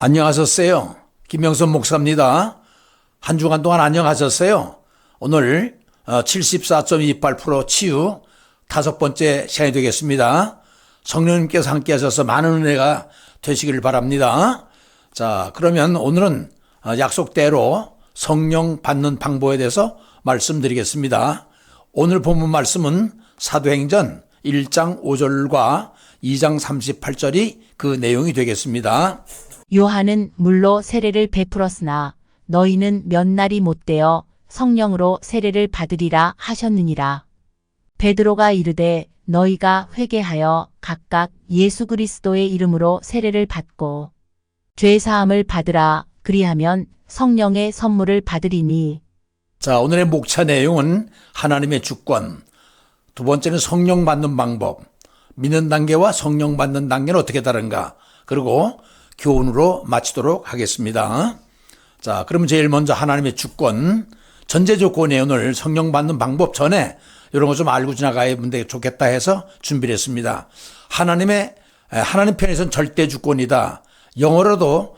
안녕하셨어요. 김영선 목사입니다. 한 주간 동안 안녕하셨어요. 오늘 74.28% 치유 5번째 시간이 되겠습니다. 성령님께서 함께 하셔서 많은 은혜가 되시기를 바랍니다. 자, 그러면 오늘은 약속대로 성령 받는 방법에 대해서 말씀드리겠습니다. 오늘 본문 말씀은 사도행전 1장 5절과 2장 38절이 그 내용이 되겠습니다. 요한은 물로 세례를 베풀었으나 너희는 몇 날이 못되어 성령으로 세례를 받으리라 하셨느니라. 베드로가 이르되 너희가 회개하여 각각 예수 그리스도의 이름으로 세례를 받고 죄 사함을 받으라. 그리하면 성령의 선물을 받으리니. 자, 오늘의 목차 내용은 하나님의 주권, 두 번째는 성령 받는 방법, 믿는 단계와 성령 받는 단계는 어떻게 다른가, 그리고 교훈으로 마치도록 하겠습니다. 자, 그러면 제일 먼저 하나님의 주권, 전제 조건에 오늘 성령 받는 방법 전에 이런 거 좀 알고 지나가면 좋겠다 해서 준비를 했습니다. 하나님 편에서는 절대 주권이다. 영어로도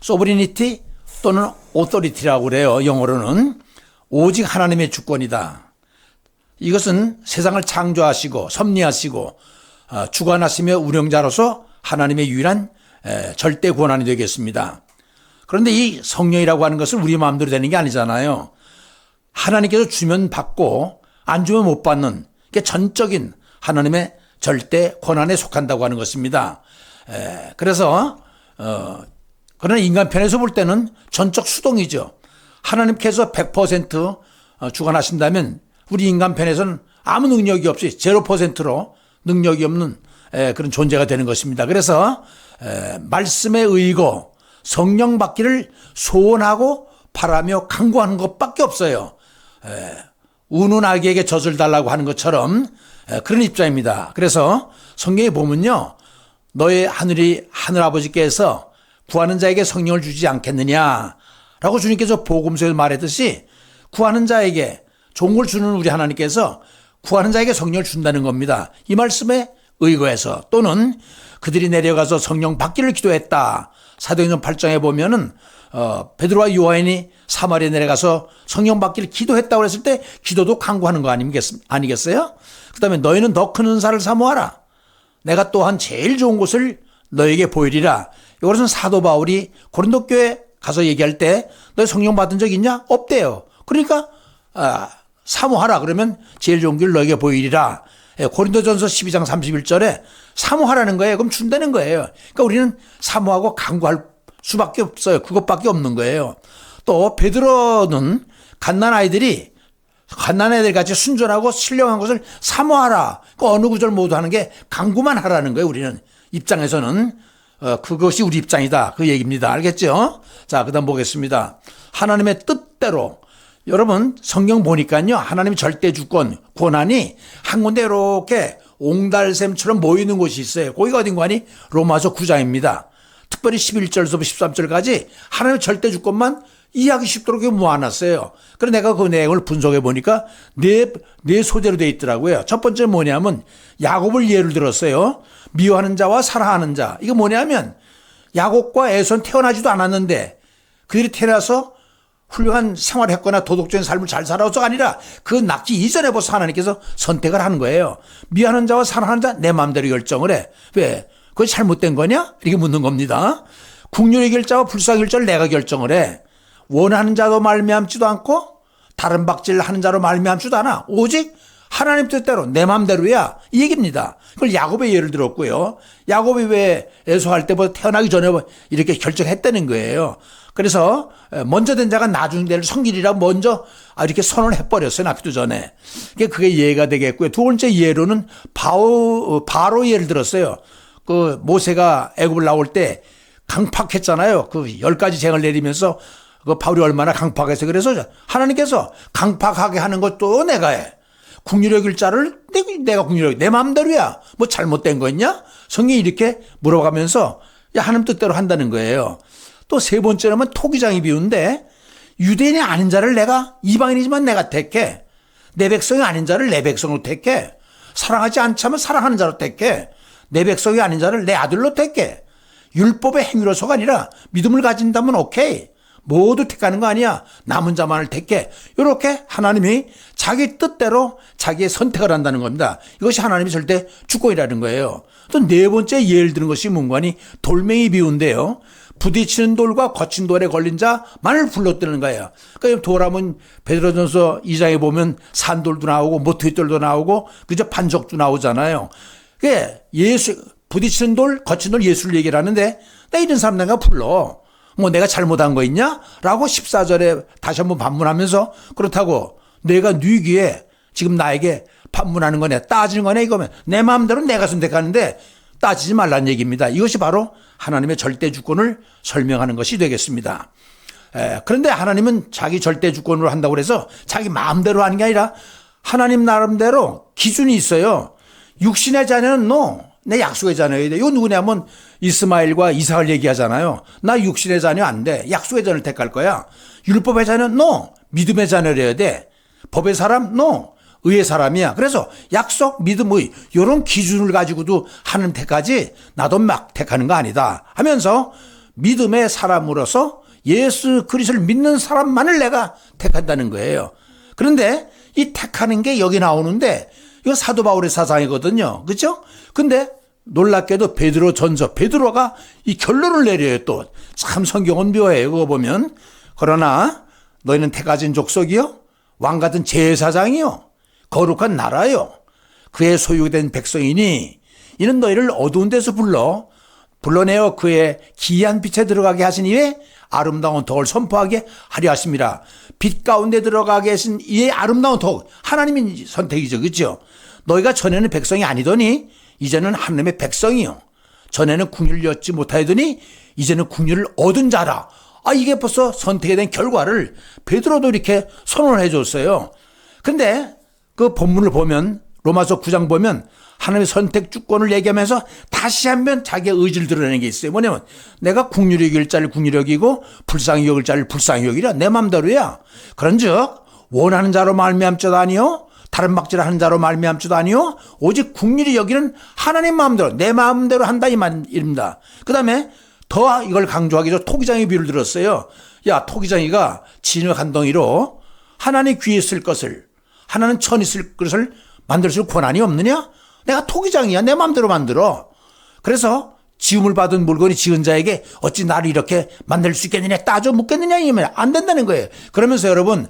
소브리니티 또는 오토리티라고 그래요. 영어로는 오직 하나님의 주권이다. 이것은 세상을 창조하시고 섭리하시고 주관하시며 운영자로서 하나님의 유일한 절대 권한이 되겠습니다. 그런데 이 성령이라고 하는 것은 우리 마음대로 되는 게 아니잖아요. 하나님께서 주면 받고 안 주면 못 받는 게 전적인 하나님의 절대 권한에 속한다고 하는 것입니다. 그래서 그러나 인간 편에서 볼 때는 전적 수동이죠. 하나님께서 100% 주관하신다면 우리 인간 편에서는 아무 능력이 없이 0%로 능력이 없는 그런 존재가 되는 것입니다. 그래서 말씀에 의고 성령 받기를 소원하고 바라며 간구하는 것밖에 없어요. 우는 아기에게 젖을 달라고 하는 것처럼 그런 입장입니다. 그래서 성경에 보면요, 너의 하늘아버지께서 구하는 자에게 성령을 주지 않겠느냐라고 주님께서 복음서에 말했듯이 구하는 자에게 좋은 걸 주는 우리 하나님께서 구하는 자에게 성령을 준다는 겁니다. 이 말씀에 의거해서, 또는 그들이 내려가서 성령 받기를 기도했다. 사도행전 8장에 보면은 베드로와 요한이 사마리아에 내려가서 성령 받기를 기도했다고 했을 때 기도도 간구하는 거 아니겠어요? 그 다음에 너희는 더 큰 은사를 사모하라. 내가 또한 제일 좋은 곳을 너에게 보이리라. 이것은 사도 바울이 고린도 교회 가서 얘기할 때 너희 성령 받은 적 있냐? 없대요. 그러니까 사모하라. 그러면 제일 좋은 길 너에게 보이리라. 고린도전서 12장 31절에 사모하라는 거예요. 그럼 준다는 거예요. 그러니까 우리는 사모하고 간구할 수밖에 없어요. 그것밖에 없는 거예요. 또 베드로는 갓난 애들 같이 순전하고 신령한 것을 사모하라. 그 어느 구절 모두 하는 게 간구만 하라는 거예요. 우리는 입장에서는 그것이 우리 입장이다. 그 얘기입니다. 알겠죠? 자, 그다음 보겠습니다. 하나님의 뜻대로. 여러분 성경 보니까요, 하나님의 절대 주권, 권한이 한 군데 이렇게 옹달샘처럼 모이는 곳이 있어요. 거기가 어딘가 하니 로마서 9장입니다. 특별히 11절에서 13절까지 하나님의 절대 주권만 이해하기 쉽도록 모아놨어요. 그래서 내가 그 내용을 분석해 보니까 네 소재로 되어 있더라고요. 첫 번째 뭐냐면 야곱을 예를 들었어요. 미워하는 자와 사랑하는 자. 이거 뭐냐면 야곱과 에서는 태어나지도 않았는데 그들이 태어나서 훌륭한 생활을 했거나 도덕적인 삶을 잘 살아서가 아니라 그 낳기 이전에 벌써 하나님께서 선택을 하는 거예요. 미워하는 자와 사랑하는 자 내 마음대로 결정을 해. 왜? 그게 잘못된 거냐? 이렇게 묻는 겁니다. 국률의 결자와 불쌍의 결자를 내가 결정을 해. 원하는 자도 말미암지도 않고 다른 박질하는 자로 말미암지도 않아. 오직 하나님 뜻대로 내 마음대로야. 이 얘기입니다. 그걸 야곱의 예를 들었고요. 야곱이 왜 에서할 때보다 태어나기 전에 이렇게 결정했다는 거예요. 그래서 먼저 된 자가 나중 될 성길이라 먼저 이렇게 선언을 해버렸어요. 낳기도 전에. 그게 예가 되겠고요. 두 번째 예로는 바로 예를 들었어요. 그 모세가 애굽을 나올 때 강팍했잖아요. 그 10가지 쟁을 내리면서 그 바울이 얼마나 강팍해서 그래서 하나님께서 강팍하게 하는 것도 내가 해. 국률의 글자를 내가 국률의 내 마음대로야. 뭐 잘못된 거 있냐? 성경이 이렇게 물어가면서 하나님 뜻대로 한다는 거예요. 또 세 번째로는 토기장이 비유인데 유대인이 아닌 자를 내가 이방인이지만 내가 택해. 내 백성이 아닌 자를 내 백성으로 택해. 사랑하지 않자면 사랑하는 자로 택해. 내 백성이 아닌 자를 내 아들로 택해. 율법의 행위로서가 아니라 믿음을 가진다면 오케이. 모두 택하는 거 아니야. 남은 자만을 택해. 이렇게 하나님이 자기 뜻대로 자기의 선택을 한다는 겁니다. 이것이 하나님의 절대 주권이라는 거예요. 또 네 번째 예를 드는 것이 문관이 돌멩이 비유인데요. 부딪히는 돌과 거친 돌에 걸린 자만을 불렀다는 거예요. 그러니까 돌하면 베드로전서 2장에 보면 산돌도 나오고 모트돌도 나오고 그저 반석도 나오잖아요. 그게 예수 부딪히는 돌, 거친 돌 예수를 얘기를 하는데 나 이런 사람 내가 불러. 뭐 내가 잘못한 거 있냐? 라고 14절에 다시 한번 반문하면서 그렇다고 내가 네 귀에 지금 나에게 반문하는 거네, 따지는 거네 이거면 내 마음대로 내가 선택하는데 따지지 말라는 얘기입니다. 이것이 바로 하나님의 절대 주권을 설명하는 것이 되겠습니다. 그런데 하나님은 자기 절대 주권으로 한다고 해서 자기 마음대로 하는 게 아니라 하나님 나름대로 기준이 있어요. 육신의 자녀는 내 약속의 자녀야 돼. 이거 누구냐면 이스마엘과 이삭을 얘기하잖아요. 나 육신의 자녀 안 돼. 약속의 자녀를 택할 거야. 율법의 자녀 믿음의 자녀래야 돼. 법의 사람 의의 사람이야. 그래서 약속, 믿음, 의 이런 기준을 가지고도 하는 택하지 나도 막 택하는 거 아니다 하면서 믿음의 사람으로서 예수 그리스도를 믿는 사람만을 내가 택한다는 거예요. 그런데 이 택하는 게 여기 나오는데 이거 사도 바울의 사상이거든요. 그렇죠? 근데 놀랍게도 베드로가 이 결론을 내려요. 또 참 성경은 묘해요. 그거 보면 그러나 너희는 택하신 족속이요 왕같은 제사장이요 거룩한 나라요 그의 소유된 백성이니 이는 너희를 어두운 데서 불러내어 그의 기이한 빛에 들어가게 하신 이의 아름다운 덕을 선포하게 하려 하심이라. 빛 가운데 들어가게 하신 이의 아름다운 덕, 하나님의 선택이죠. 그렇죠? 너희가 전에는 백성이 아니더니 이제는 하나님의 백성이요 전에는 국류를 얻지 못하더니 이제는 국류를 얻은 자라. 이게 벌써 선택에 대한 결과를 베드로도 이렇게 선언을 해줬어요. 근데 그 본문을 보면 로마서 9장 보면 하나님의 선택 주권을 얘기하면서 다시 한번 자기의 의지를 드러내는 게 있어요. 뭐냐면 내가 국률이 여길 자를 국률이 여기고 불쌍히 여길 자를 불쌍히 여기라. 내 맘대로야. 그런즉 원하는 자로 말미암지도 아니요 다른 막지를 하는 자로 말미암지도 아니요 오직 국률이 여기는 하나님 마음대로 내 마음대로 한다 이 말입니다. 그 다음에 더 이걸 강조하기 위해서 토기장의 비유를 들었어요. 야, 토기장이가 진흙 한 덩이로 하나님 귀에 쓸 것을 하나는 천이 쓸 것을 만들 수 권한이 없느냐? 내가 토기장이야. 내 마음대로 만들어. 그래서 지음을 받은 물건이 지은 자에게 어찌 나를 이렇게 만들 수 있겠느냐 따져 묻겠느냐 이면 안 된다는 거예요. 그러면서 여러분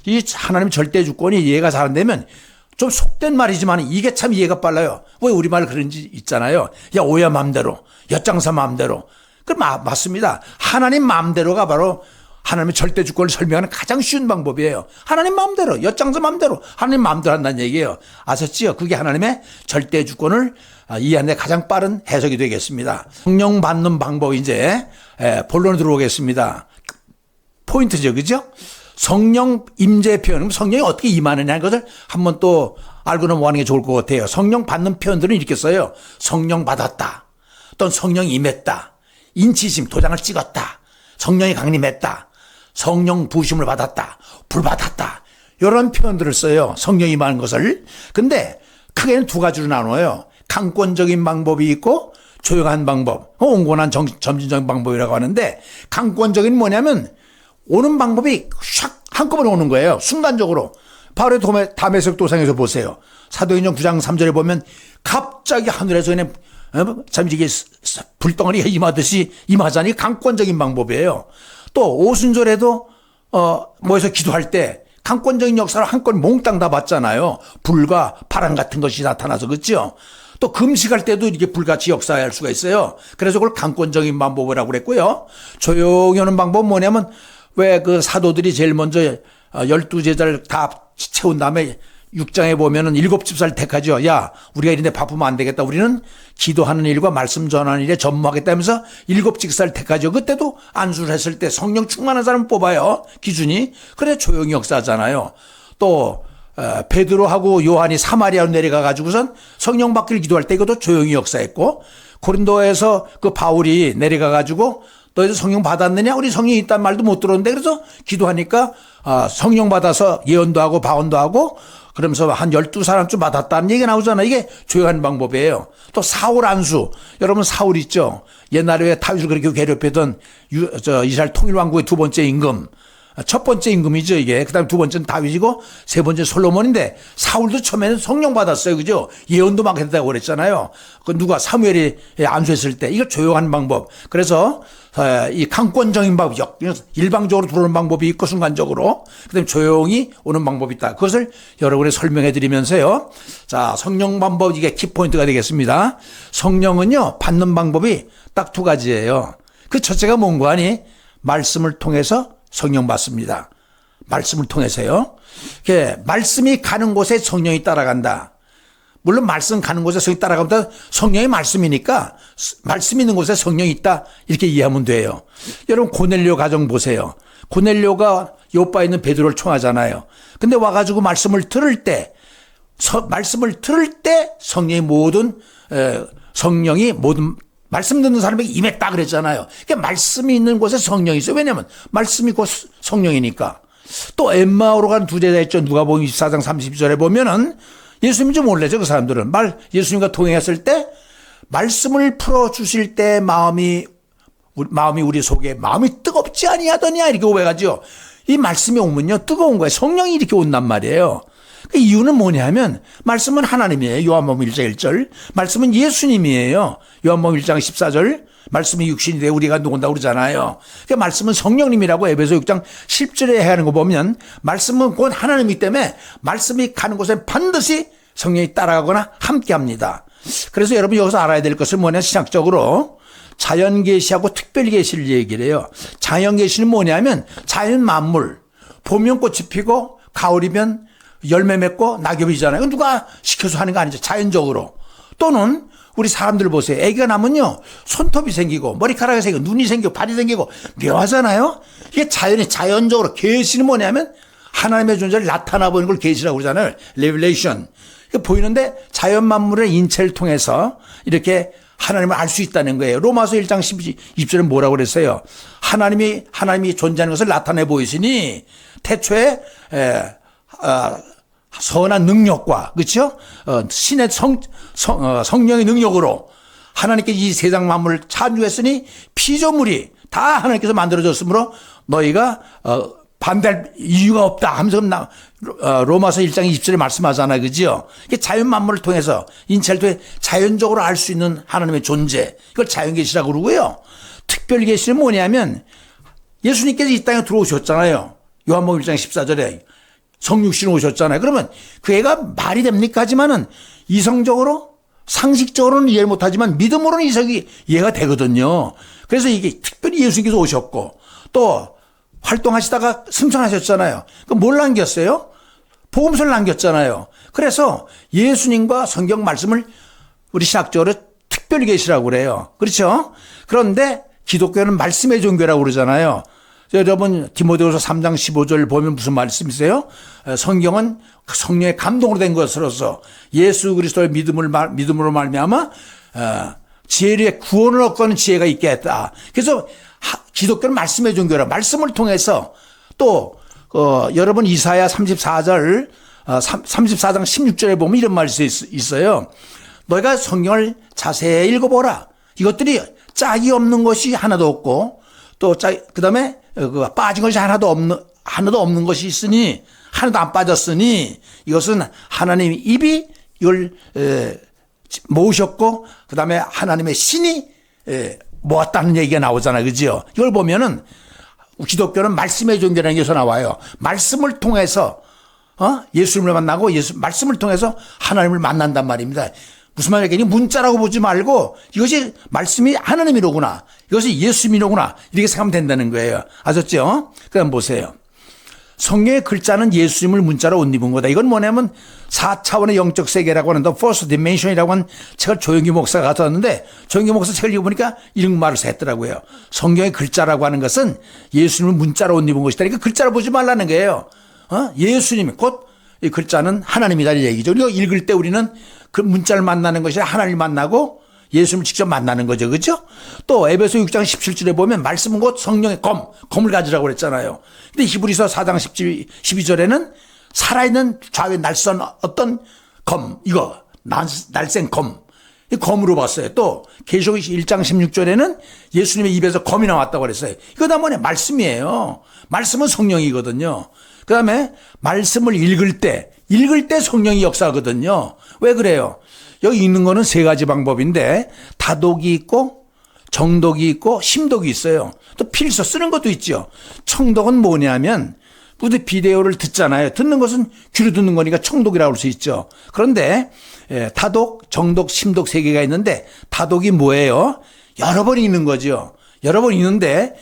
이 하나님 절대 주권이 이해가 잘 안 되면 좀 속된 말이지만 이게 참 이해가 빨라요. 왜 우리말 그런지 있잖아요. 야 오야 마음대로 엿장사 마음대로. 그 맞습니다. 하나님 마음대로가 바로 하나님의 절대 주권을 설명하는 가장 쉬운 방법이에요. 하나님 마음대로, 엿장사 마음대로, 하나님 마음대로 한다는 얘기예요. 아셨지요? 그게 하나님의 절대 주권을 이해하는 데 가장 빠른 해석이 되겠습니다. 성령 받는 방법이 이제 본론으로 들어오겠습니다. 포인트죠. 그죠? 성령 임재 표현, 성령이 어떻게 임하느냐는 것을 한번 또 알고 넘어가는 게 좋을 것 같아요. 성령 받는 표현들은 이렇게 써요. 성령 받았다. 또는 성령 임했다. 인치심, 도장을 찍었다. 성령이 강림했다. 성령 부심을 받았다. 불 받았다. 이런 표현들을 써요. 성령이 임하는 것을. 근데 크게는 두 가지로 나눠요. 강권적인 방법이 있고 조용한 방법, 온건한 점진적인 방법이라고 하는데 강권적인 뭐냐면 오는 방법이 샥 한꺼번에 오는 거예요. 순간적으로. 바로 다메섹 도상에서 보세요. 사도행전 9장 3절에 보면 갑자기 하늘에서 그냥 참 이게 불덩어리가 임하듯이 임하자니 강권적인 방법이에요. 또 오순절에도 모여서 기도할 때 강권적인 역사를 한건 몽땅 다 봤잖아요. 불과 바람 같은 것이 나타나서 그렇죠. 또 금식할 때도 이렇게 불같이 역사할 수가 있어요. 그래서 그걸 강권적인 방법이라고 그랬고요. 조용히 하는 방법은 뭐냐면 왜 그 사도들이 제일 먼저 12제자를 다 채운 다음에 6장에 보면은 7집사를 택하죠. 야, 우리가 이런데 바쁘면 안 되겠다. 우리는 기도하는 일과 말씀 전하는 일에 전무하겠다면서 7집사를 택하죠. 그때도 안수를 했을 때 성령 충만한 사람 뽑아요. 기준이. 그래 조용히 역사하잖아요. 또 베드로하고 요한이 사마리아로 내려가 가지고선 성령 받기를 기도할 때 이것도 조용히 역사했고 고린도에서 그 바울이 내려가 가지고 너희도 성령 받았느냐? 우리 성령이 있단 말도 못 들었는데 그래서 기도하니까 성령 받아서 예언도 하고 바언도 하고 그러면서 한 12사람쯤 받았다는 얘기가 나오잖아요. 이게 조용한 방법이에요. 또 사울 안수. 여러분 사울 있죠. 옛날에 왜 다윗을 그렇게 괴롭혔던 이스라엘 통일왕국의 두 번째 임금. 첫 번째 임금이죠, 이게. 그 다음에 두 번째는 다윗이고, 세 번째 솔로몬인데, 사울도 처음에는 성령 받았어요, 그죠? 예언도 막 했다고 그랬잖아요. 그 누가 사무엘이 안수했을 때, 이거 조용한 방법. 그래서, 이 강권적인 방법, 일방적으로 들어오는 방법이 있고, 순간적으로. 그 다음에 조용히 오는 방법이 있다. 그것을 여러분에 설명해 드리면서요. 자, 성령 방법, 이게 키포인트가 되겠습니다. 성령은요, 받는 방법이 딱 두 가지예요. 그 첫째가 뭔가 하니? 말씀을 통해서 성령 받습니다. 말씀을 통해서요. 말씀이 가는 곳에 성령이 따라간다. 물론 말씀 가는 곳에 성령이 따라간다. 성령이 말씀이니까 말씀 있는 곳에 성령이 있다. 이렇게 이해하면 돼요. 여러분 고넬료 가정 보세요. 고넬료가 요바에 있는 베드로를 청하잖아요. 근데 와가지고 말씀을 들을 때 성령이 모든 말씀 듣는 사람에게 임했다 그랬잖아요. 그러니까 말씀이 있는 곳에 성령이 있어요. 왜냐하면 말씀이 곧 성령이니까. 또 엠마오로 간 두 제자 있죠. 누가복음 24장 32절에 보면은 예수님 좀 몰래죠. 그 사람들은. 예수님과 동행했을 때 말씀을 풀어주실 때 마음이 우리 속에 마음이 뜨겁지 아니하더냐 이렇게 고백하죠. 이 말씀이 오면요. 뜨거운 거예요. 성령이 이렇게 온단 말이에요. 그 이유는 뭐냐면 말씀은 하나님이에요. 요한복음 1장 1절. 말씀은 예수님이에요. 요한복음 1장 14절. 말씀이 육신이 되어 우리가 누군다고 그러잖아요. 그 말씀은 성령님이라고 에베소 6장 10절에 해야 하는 거 보면 말씀은 곧 하나님이기 때문에 말씀이 가는 곳에 반드시 성령이 따라가거나 함께합니다. 그래서 여러분 여기서 알아야 될 것은 뭐냐 신학적으로 자연계시하고 특별계시를 얘기를 해요. 자연계시는 뭐냐면 자연 만물 봄이면 꽃이 피고 가을이면 열매 맺고 낙엽이잖아요. 누가 시켜서 하는 거 아니죠. 자연적으로. 또는 우리 사람들 보세요. 애기가 나면요. 손톱이 생기고 머리카락이 생기고 눈이 생기고 발이 생기고 묘하잖아요. 이게 자연적으로 계시는 뭐냐면 하나님의 존재를 나타나 보이는 걸 계시라고 그러잖아요. 레벨레이션. 보이는데 자연 만물의 인체를 통해서 이렇게 하나님을 알 수 있다는 거예요. 로마서 1장 12절에 뭐라고 그랬어요? 하나님이 존재하는 것을 나타내 보이시니 태초에 선한 능력과 그렇죠? 신의 성령의 능력으로 하나님께 이 세상 만물을 창조했으니 피조물이 다 하나님께서 만들어졌으므로 너희가 반대할 이유가 없다 하면서 로마서 1장 20절에 말씀하잖아요. 그죠? 이게 자연 만물을 통해서 인체를 통해 자연적으로 알 수 있는 하나님의 존재. 이걸 자연계시라고 그러고요. 특별계시는 뭐냐면 예수님께서 이 땅에 들어오셨잖아요. 요한복음 1장 14절에 성육신 오셨잖아요. 그러면 그 애가 말이 됩니까? 하지만은 이성적으로 상식적으로는 이해를 못하지만 믿음으로는 이해가 되거든요. 그래서 이게 특별히 예수님께서 오셨고 또 활동하시다가 승천하셨잖아요. 그럼 뭘 남겼어요? 복음서를 남겼잖아요. 그래서 예수님과 성경 말씀을 우리 신학적으로 특별히 계시라고 그래요. 그렇죠? 그런데 기독교는 말씀의 종교라고 그러잖아요. 여러분 디모데후서 3장 15절 보면 무슨 말씀이세요? 성경은 성령의 감동으로 된 것으로서 예수 그리스도의 믿음으로 말미암아 지혜의 구원을 얻고는 지혜가 있게 했다. 그래서 기독교는 말씀의 종교라. 말씀을 통해서 또 여러분 이사야 34장 16절에 보면 이런 말씀이 있어요. 너희가 성경을 자세히 읽어보라. 이것들이 짝이 없는 것이 하나도 없고 또 그다음에 빠진 것이 하나도 없는 것이 있으니 하나도 안 빠졌으니 이것은 하나님 입이 이걸 모으셨고 그다음에 하나님의 신이 모았다는 얘기가 나오잖아요. 그죠? 이걸 보면은 기독교는 말씀의 종교라는 게 여기서 나와요. 말씀을 통해서 예수님을 만나고 말씀을 통해서 하나님을 만난단 말입니다. 무슨 말이냐면 문자라고 보지 말고 이것이 말씀이 하나님이로구나. 이것이 예수님이로구나. 이렇게 생각하면 된다는 거예요. 아셨죠? 그럼 보세요. 성경의 글자는 예수님을 문자로 옷 입은 거다. 이건 뭐냐면 4차원의 영적 세계라고 하는 The First Dimension이라고 하는 책을 조영기 목사가 가져왔는데 조영기 목사 책을 읽어보니까 이런 말을 했더라고요. 성경의 글자라고 하는 것은 예수님을 문자로 옷 입은 것이다. 그러니까 글자로 보지 말라는 거예요. 예수님이 곧 이 글자는 하나님이다 이 얘기죠. 우리가 읽을 때 우리는 그 문자를 만나는 것이 하나님을 만나고 예수님을 직접 만나는 거죠. 그렇죠? 또 에베소 6장 17절에 보면 말씀은 곧 성령의 검을 가지라고 그랬잖아요. 근데 히브리서 4장 12절에는 살아있는 좌우에 날선 어떤 검, 이거 날쌘 검, 이 검으로 봤어요. 또 계시록 1장 16절에는 예수님의 입에서 검이 나왔다고 그랬어요. 이거 다 뭐냐? 말씀이에요. 말씀은 성령이거든요. 그 다음에 말씀을 읽을 때 성령이 역사하거든요. 왜 그래요? 여기 읽는 거는 세 가지 방법인데 다독이 있고 정독이 있고 심독이 있어요. 또 필서 쓰는 것도 있죠. 청독은 뭐냐면 우리 비데오를 듣잖아요. 듣는 것은 귀로 듣는 거니까 청독이라고 할 수 있죠. 그런데 다독, 정독, 심독 세 개가 있는데 다독이 뭐예요? 여러 번 읽는 거죠. 여러 번 읽는데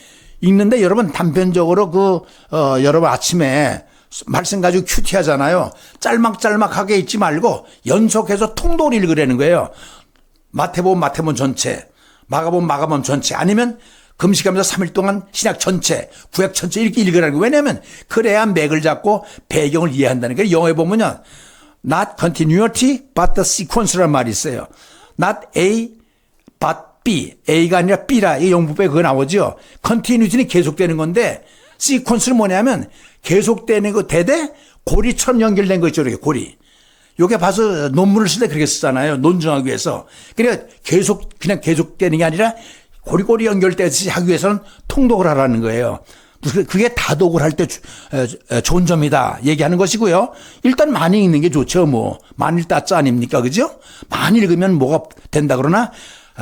여러분 단편적으로 여러분 아침에 말씀 가지고 큐티하잖아요. 짤막짤막하게 읽지 말고 연속해서 통독을 읽으라는 거예요. 마태복음 전체, 마가복음 전체, 아니면 금식하면서 3일 동안 신약 전체, 구약 전체 이렇게 읽으라는 거예요. 왜냐하면 그래야 맥을 잡고 배경을 이해한다는 거예요. 영어에 보면요. Not continuity, but the sequence라는 말이 있어요. Not A, but B. A가 아니라 B라. 이 영문법에 그거 나오죠. continuity는 계속되는 건데 sequence는 뭐냐면 계속되는 거 대대 고리처럼 연결된 거 있죠. 이렇게 고리. 요게 봐서 논문을 쓸 때 그렇게 쓰잖아요. 논증하기 위해서. 그러니까 그냥 계속되는 게 아니라 고리고리 연결되듯이 하기 위해서는 통독을 하라는 거예요. 그게 다독을 할 때 좋은 점이다 얘기하는 것이고요. 일단 많이 읽는 게 좋죠. 뭐 많이 읽다 아닙니까? 그죠? 많이 읽으면 뭐가 된다 그러나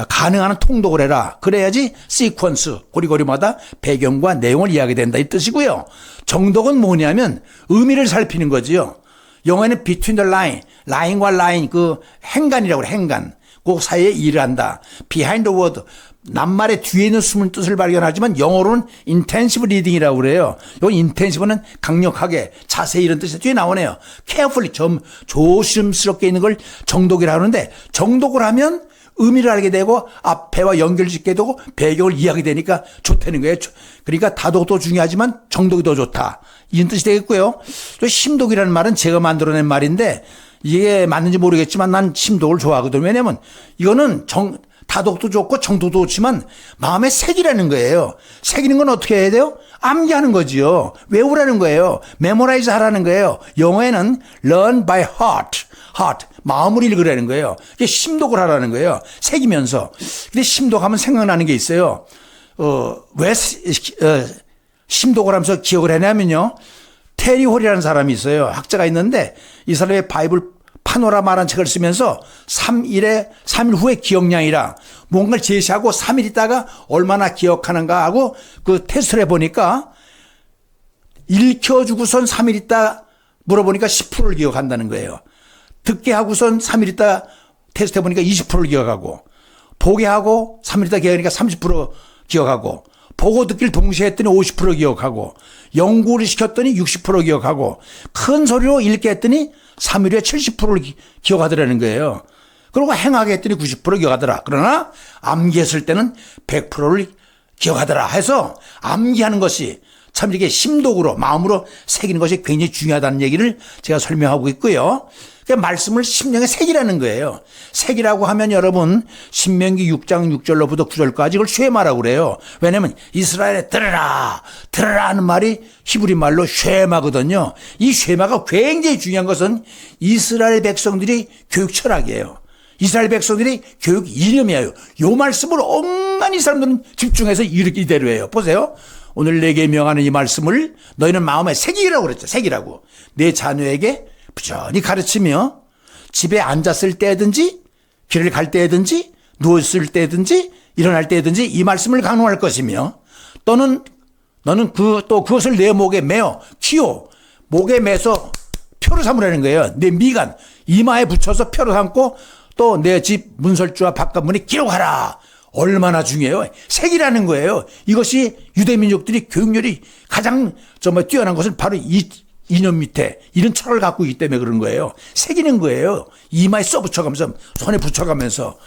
가능한 통독을 해라. 그래야지 시퀀스 고리고리마다 배경과 내용을 이해하게 된다 이 뜻이고요. 정독은 뭐냐면 의미를 살피는 거지요. 영어에는 between the line, 라인과 라인 그 행간이라고 그래. 행간. 그 사이에 일을 한다. behind the word. 낱말의 뒤에 있는 숨은 뜻을 발견하지만 영어로는 intensive reading이라고 그래요. 이 intensive는 강력하게 자세히 이런 뜻이 뒤에 나오네요. carefully 조심스럽게 있는 걸 정독이라고 하는데 정독을 하면 의미를 알게 되고 앞에와 연결짓게 되고 배경을 이해하게 되니까 좋다는 거예요. 그러니까 다독도 중요하지만 정독이 더 좋다. 이런 뜻이 되겠고요. 또 심독이라는 말은 제가 만들어낸 말인데 이게 맞는지 모르겠지만 난 심독을 좋아하거든요. 왜냐하면 이거는 다독도 좋고 정독도 좋지만 마음에 새기라는 거예요. 새기는 건 어떻게 해야 돼요? 암기하는 거지요. 외우라는 거예요. 메모라이즈 하라는 거예요. 영어에는 learn by heart. 마음으로 읽으라는 거예요. 이게 심독을 하라는 거예요. 새기면서. 근데 심독하면 생각나는 게 있어요. 왜 심독을 하면서 기억을 해냐면요. 테리 홀이라는 사람이 있어요. 학자가 있는데 이 사람의 바이블 파노라마라는 책을 쓰면서 3일 후에 기억량이라 뭔가를 제시하고 3일 있다가 얼마나 기억하는가 하고 그 테스트를 해보니까 읽혀주고선 3일 있다 물어보니까 10%를 기억한다는 거예요. 듣게 하고선 3일 있다 테스트 해보니까 20%를 기억하고 보게 하고 3일 있다 기억하니까 30% 기억하고 보고 듣기를 동시에 했더니 50% 기억하고 연구를 시켰더니 60% 기억하고 큰 소리로 읽게 했더니 3일 후에 70%를 기억하더라는 거예요. 그리고 행하게 했더니 90% 기억하더라. 그러나 암기했을 때는 100%를 기억하더라 해서 암기하는 것이 참 이렇게 심독으로 마음으로 새기는 것이 굉장히 중요하다는 얘기를 제가 설명하고 있고요. 그러니까 말씀을 심령에 새기라는 거예요. 새기라고 하면 여러분 신명기 6장 6절로부터 9절까지 이걸 쉐마라고 그래요. 왜냐하면 이스라엘에 들으라 하는 말이 히브리 말로 쉐마거든요. 이 쉐마가 굉장히 중요한 것은 이스라엘 백성들이 교육 철학이에요. 이스라엘 백성들이 교육 이념이에요. 이 말씀을 엉간히 사람들은 집중해서 이대로 해요. 보세요. 오늘 내게 명하는 이 말씀을 너희는 마음에 새기라고 그랬죠. 새기라고. 내 자녀에게 부지런히 가르치며 집에 앉았을 때든지 길을 갈 때든지 누웠을 때든지 일어날 때든지 이 말씀을 강론할 것이며 너는 그것을 내 목에 매어 키워 목에 매서 표로 삼으라는 거예요. 내 미간 이마에 붙여서 표로 삼고 또 내 집 문설주와 바깥문에 기록하라. 얼마나 중요해요. 색이라는 거예요. 이것이 유대민족들이 교육열이 가장 정말 뛰어난 것은 바로 이 이념 밑에 이런 철을 갖고 있기 때문에 그런 거예요. 새기는 거예요. 이마에 써붙여가면서 손에 붙여가면서.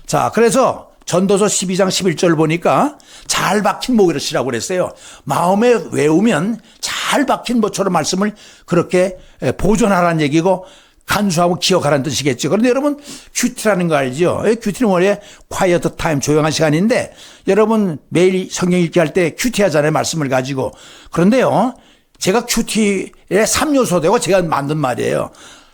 자, 그래서 전도서 12장 11절 보니까 잘 박힌 목이라고 그랬어요. 마음에 외우면 잘 박힌 모처럼 말씀을 그렇게 보존하라는 얘기고 간수하고 기억하라는 뜻이겠죠. 그런데 여러분 큐티라는 거 알죠? 큐티는 원래 quiet time 조용한 시간인데 여러분 매일 성경 읽기 할 때 큐티 하잖아요. 말씀을 가지고. 그런데요. 제가 큐티의 3요소 되고 제가 만든 말이에요.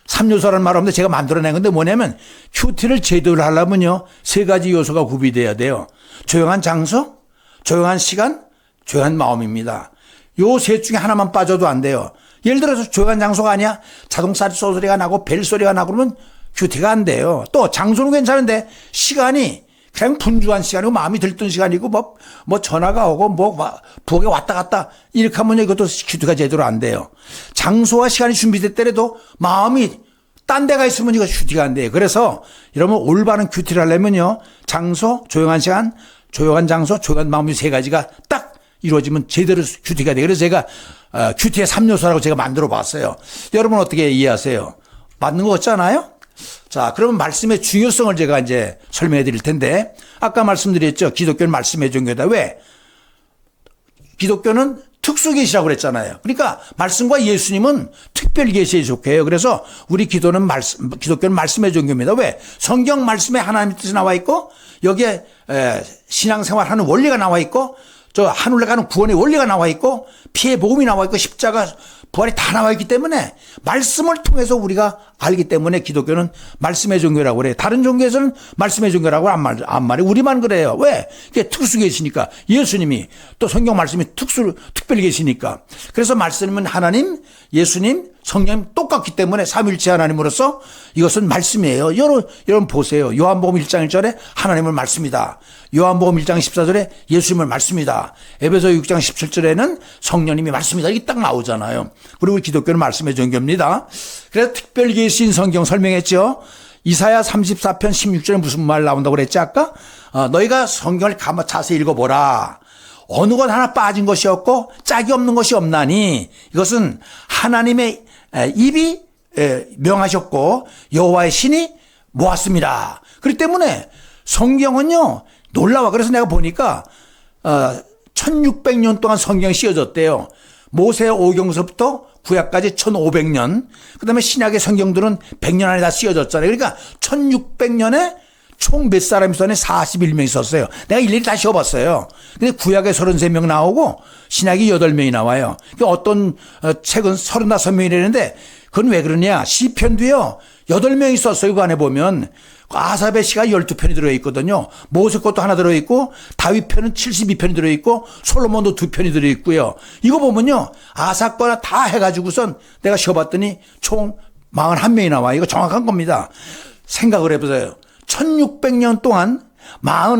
3요소라는 말 없는데 제가 만들어낸 건데 뭐냐면 큐티를 제대로 하려면요. 3가지 요소가 구비돼야 돼요. 조용한 장소, 조용한 시간, 조용한 마음입니다. 요 셋 중에 하나만 빠져도 안 돼요. 예를 들어서 조용한 장소가 아니야. 자동차 소리가 나고 벨 소리가 나고 그러면 큐티가 안 돼요. 또 장소는 괜찮은데 시간이 그냥 분주한 시간이고 마음이 들뜬 시간이고 뭐 전화가 오고 부엌에 왔다 갔다 이렇게 하면 이것도 큐티가 제대로 안 돼요. 장소와 시간이 준비됐더라도 마음이 딴 데가 있으면 이거 큐티가 안 돼요. 그래서 여러분 올바른 큐티를 하려면요. 장소, 조용한 시간, 조용한 장소, 조용한 마음 이 3가지가 딱 이루어지면 제대로 큐티가 돼요. 그래서 제가 큐티의 3요소라고 제가 만들어 봤어요. 여러분 어떻게 이해하세요? 맞는 거 같잖아요? 자, 그러면 말씀의 중요성을 제가 이제 설명해 드릴 텐데, 아까 말씀드렸죠. 기독교는 말씀의 종교다. 왜? 기독교는 특수 계시라고 그랬잖아요. 그러니까 말씀과 예수님은 특별 계시에 속해요. 그래서 우리 기도는 기독교는 말씀의 종교입니다. 왜? 성경 말씀에 하나님의 뜻이 나와 있고, 여기에 신앙생활하는 원리가 나와 있고, 저 하늘에 가는 구원의 원리가 나와 있고, 피의 복음이 나와 있고, 십자가 부활이 다 나와 있기 때문에 말씀을 통해서 우리가 알기 때문에 기독교는 말씀의 종교라고 그래요. 다른 종교에서는 말씀의 종교라고 안 말해. 우리만 그래요. 왜? 그게 특수 계시니까. 예수님이 또 성경 말씀이 특별히 계시니까. 그래서 말씀은 하나님, 예수님, 성령 똑같기 때문에 삼위일체 하나님으로서 이것은 말씀이에요. 여러분 보세요. 요한복음 1장 1절에 하나님을 말씀이다. 요한복음 1장 14절에 예수님을 말씀이다. 에베소 6장 17절에는 성령님이 말씀이다. 이게 딱 나오잖아요. 그리고 우리 기독교는 말씀의 종교입니다. 그래서 특별 계신 성경 설명했죠. 이사야 34편 16절에 무슨 말 나온다고 그랬지 아까? 너희가 성경을 자세히 읽어보라. 어느 것 하나 빠진 것이 없고 짝이 없는 것이 없나니 이것은 하나님의 입이 명하셨고 여호와의 신이 모았습니다. 그렇기 때문에 성경은요 놀라워. 그래서 내가 보니까 1600년 동안 성경이 씌어졌대요. 모세 오경서부터 구약까지 1500년, 그 다음에 신약의 성경들은 100년 안에 다 씌어졌잖아요. 그러니까 1600년에 총 몇 사람이 있었네? 41명이 있었어요. 내가 일일이 다 씌워봤어요. 근데 구약에 33명 나오고 신약이 8명이 나와요. 어떤 책은 35명이라는데 그건 왜 그러냐? 시편도요 8명이 있었어요. 그 안에 보면 아삽의 시가 12편이 들어있거든요. 모세 것도 하나 들어있고 다윗 편은 72편이 들어있고 솔로몬도 2편이 들어있고요. 이거 보면요 아삽 거나 다 해가지고선 내가 쉬어봤더니 총 41명이 나와요. 이거 정확한 겁니다. 생각을 해보세요. 1600년 동안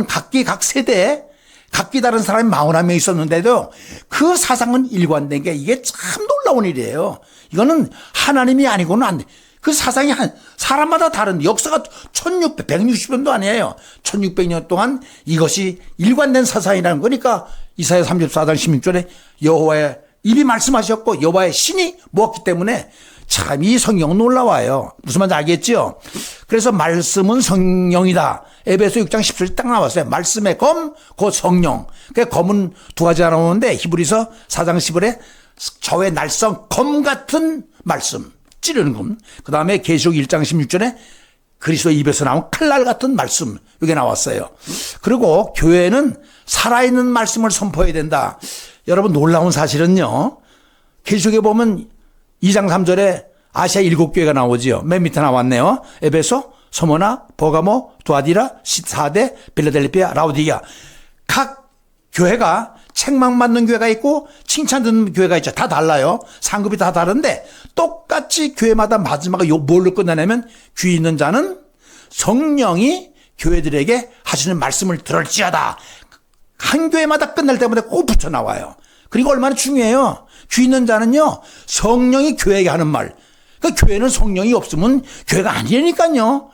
각 세대에 각기 다른 사람이 41명 있었는데도 그 사상은 일관된 게 이게 참 놀라운 일이에요. 이거는 하나님이 아니고는 안 돼. 그 사상이 사람마다 다른 역사가 160년도 아니에요. 1600년 동안 이것이 일관된 사상이라는 거니까 이사야 34장 16절에 여호와의 입이 말씀하셨고 여호와의 신이 모았기 때문에 참 이 성경은 놀라워요. 무슨 말인지 알겠죠? 그래서 말씀은 성령이다. 에베소 6장 10절에 딱 나왔어요. 말씀의 검, 곧 성령. 그 검은 2가지가 나오는데 히브리서 4장 10절에 저의 날성 검 같은 말씀. 찌르는 검. 그 다음에 계시록 1장 16절에 그리스도 입에서 나온 칼날 같은 말씀. 이게 나왔어요. 그리고 교회는 살아있는 말씀을 선포해야 된다. 여러분 놀라운 사실은요. 계시록에 보면 2장 3절에 아시아 7교회가 나오지요. 맨 밑에 나왔네요. 에베소, 서모나, 버가모, 두아디라, 사데, 빌라델피아, 라우디게아. 각 교회가 책망받는 교회가 있고 칭찬 듣는 교회가 있죠. 다 달라요. 상급이 다 다른데 똑같이 교회마다 마지막에 뭘로 끝나냐면 귀 있는 자는 성령이 교회들에게 하시는 말씀을 들을지어다. 한 교회마다 끝날 때마다 꼭 붙여 나와요. 그리고 얼마나 중요해요. 귀 있는 자는요 성령이 교회에게 하는 말. 그러니까 교회는 성령이 없으면 교회가 아니라니까요.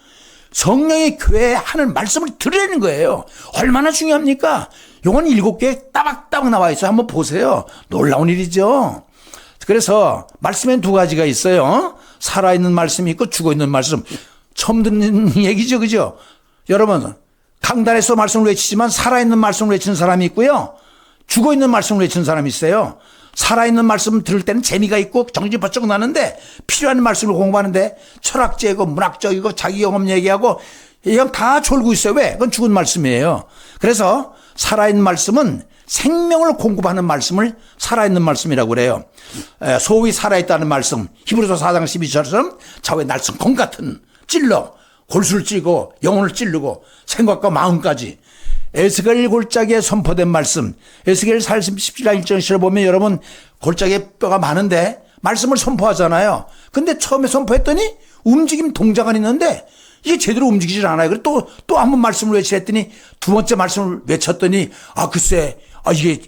성령이 교회에 하는 말씀을 들으라는 거예요. 얼마나 중요합니까? 요건 7개 따박따박 나와 있어요. 한번 보세요. 놀라운 일이죠. 그래서 말씀엔 2가지가 있어요. 살아있는 말씀이 있고 죽어있는 말씀. 처음 듣는 얘기죠. 그죠? 여러분 강단에서 말씀을 외치지만 살아있는 말씀을 외치는 사람이 있고요. 죽어있는 말씀을 외치는 사람이 있어요. 살아있는 말씀 들을 때는 재미가 있고 정신 번쩍 나는데 필요한 말씀을 공부하는데 철학적이고 문학적이고 자기 경험 얘기하고 이건 다 졸고 있어요. 왜? 그건 죽은 말씀이에요. 그래서 살아있는 말씀은 생명을 공급하는 말씀을 살아있는 말씀이라고 그래요. 소위 살아있다는 말씀, 히브리서 4장 12절처럼 좌우의 날성검 같은 찔러 골수를 찌고 영혼을 찌르고 생각과 마음까지. 에스겔 골짜기에 선포된 말씀, 에스겔 47장 1절을 보면 여러분 골짜기에 뼈가 많은데 말씀을 선포하잖아요. 근데 처음에 선포했더니 움직임 동작은 있는데 이게 제대로 움직이질 않아요. 그래서 또 한 번 말씀을 외치랬더니 두 번째 말씀을 외쳤더니 글쎄 이게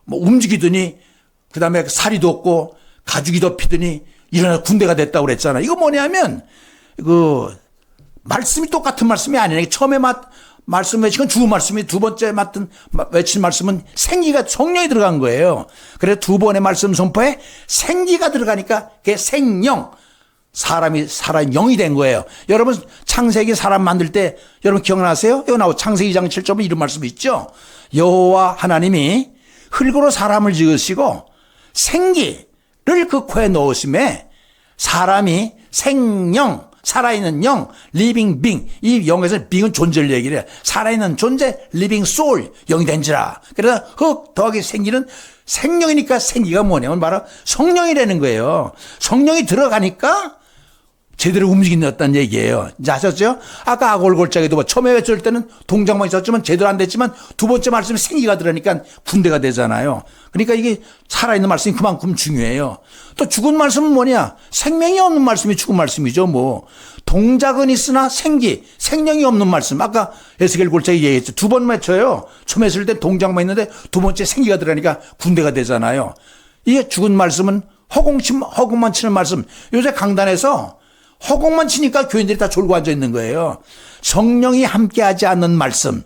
뭐 움직이더니 그 다음에 살이 돋고 가죽이 덮이더니 일어나 군대가 됐다고 그랬잖아요. 이거 뭐냐면 말씀이 똑같은 말씀이 아니에요. 처음에 말씀 외친 건 주 말씀이 두 번째 외친 말씀은 생기가 성령이 들어간 거예요. 그래서 두 번의 말씀 선포에 생기가 들어가니까 그게 생령, 사람이 살아있는 영이 된 거예요. 여러분 창세기 사람 만들 때 여러분 기억나세요? 여기 나오고 창세기 2장 7절에 이런 말씀이 있죠. 여호와 하나님이 흙으로 사람을 지으시고 생기를 그 코에 넣으심에 사람이 생령, 살아있는 영, living being. 이 영에서 being은 존재를 얘기를 해요. 살아있는 존재, living soul, 영이 된지라. 그래서 흙 더하기 생기는 생명이니까 생기가 뭐냐면 바로 성령이라는 거예요. 성령이 들어가니까 제대로 움직인다는 얘기예요. 이제 아셨죠? 아까 아골골짜기도 뭐 처음에 외칠 때는 동작만 있었지만 제대로 안 됐지만 두 번째 말씀에 생기가 들어가니까 군대가 되잖아요. 그러니까 이게 살아있는 말씀이 그만큼 중요해요. 또 죽은 말씀은 뭐냐? 생명이 없는 말씀이 죽은 말씀이죠. 뭐 동작은 있으나 생명이 없는 말씀. 아까 에스겔 골짜기 얘기했죠. 두 번 맺혀요. 처음에 했을 때 동작만 있는데 두 번째 생기가 들어가니까 군대가 되잖아요. 이게 죽은 말씀은 허공만 치는 말씀. 요새 강단에서 허공만 치니까 교인들이 다 졸고 앉아 있는 거예요. 성령이 함께하지 않는 말씀,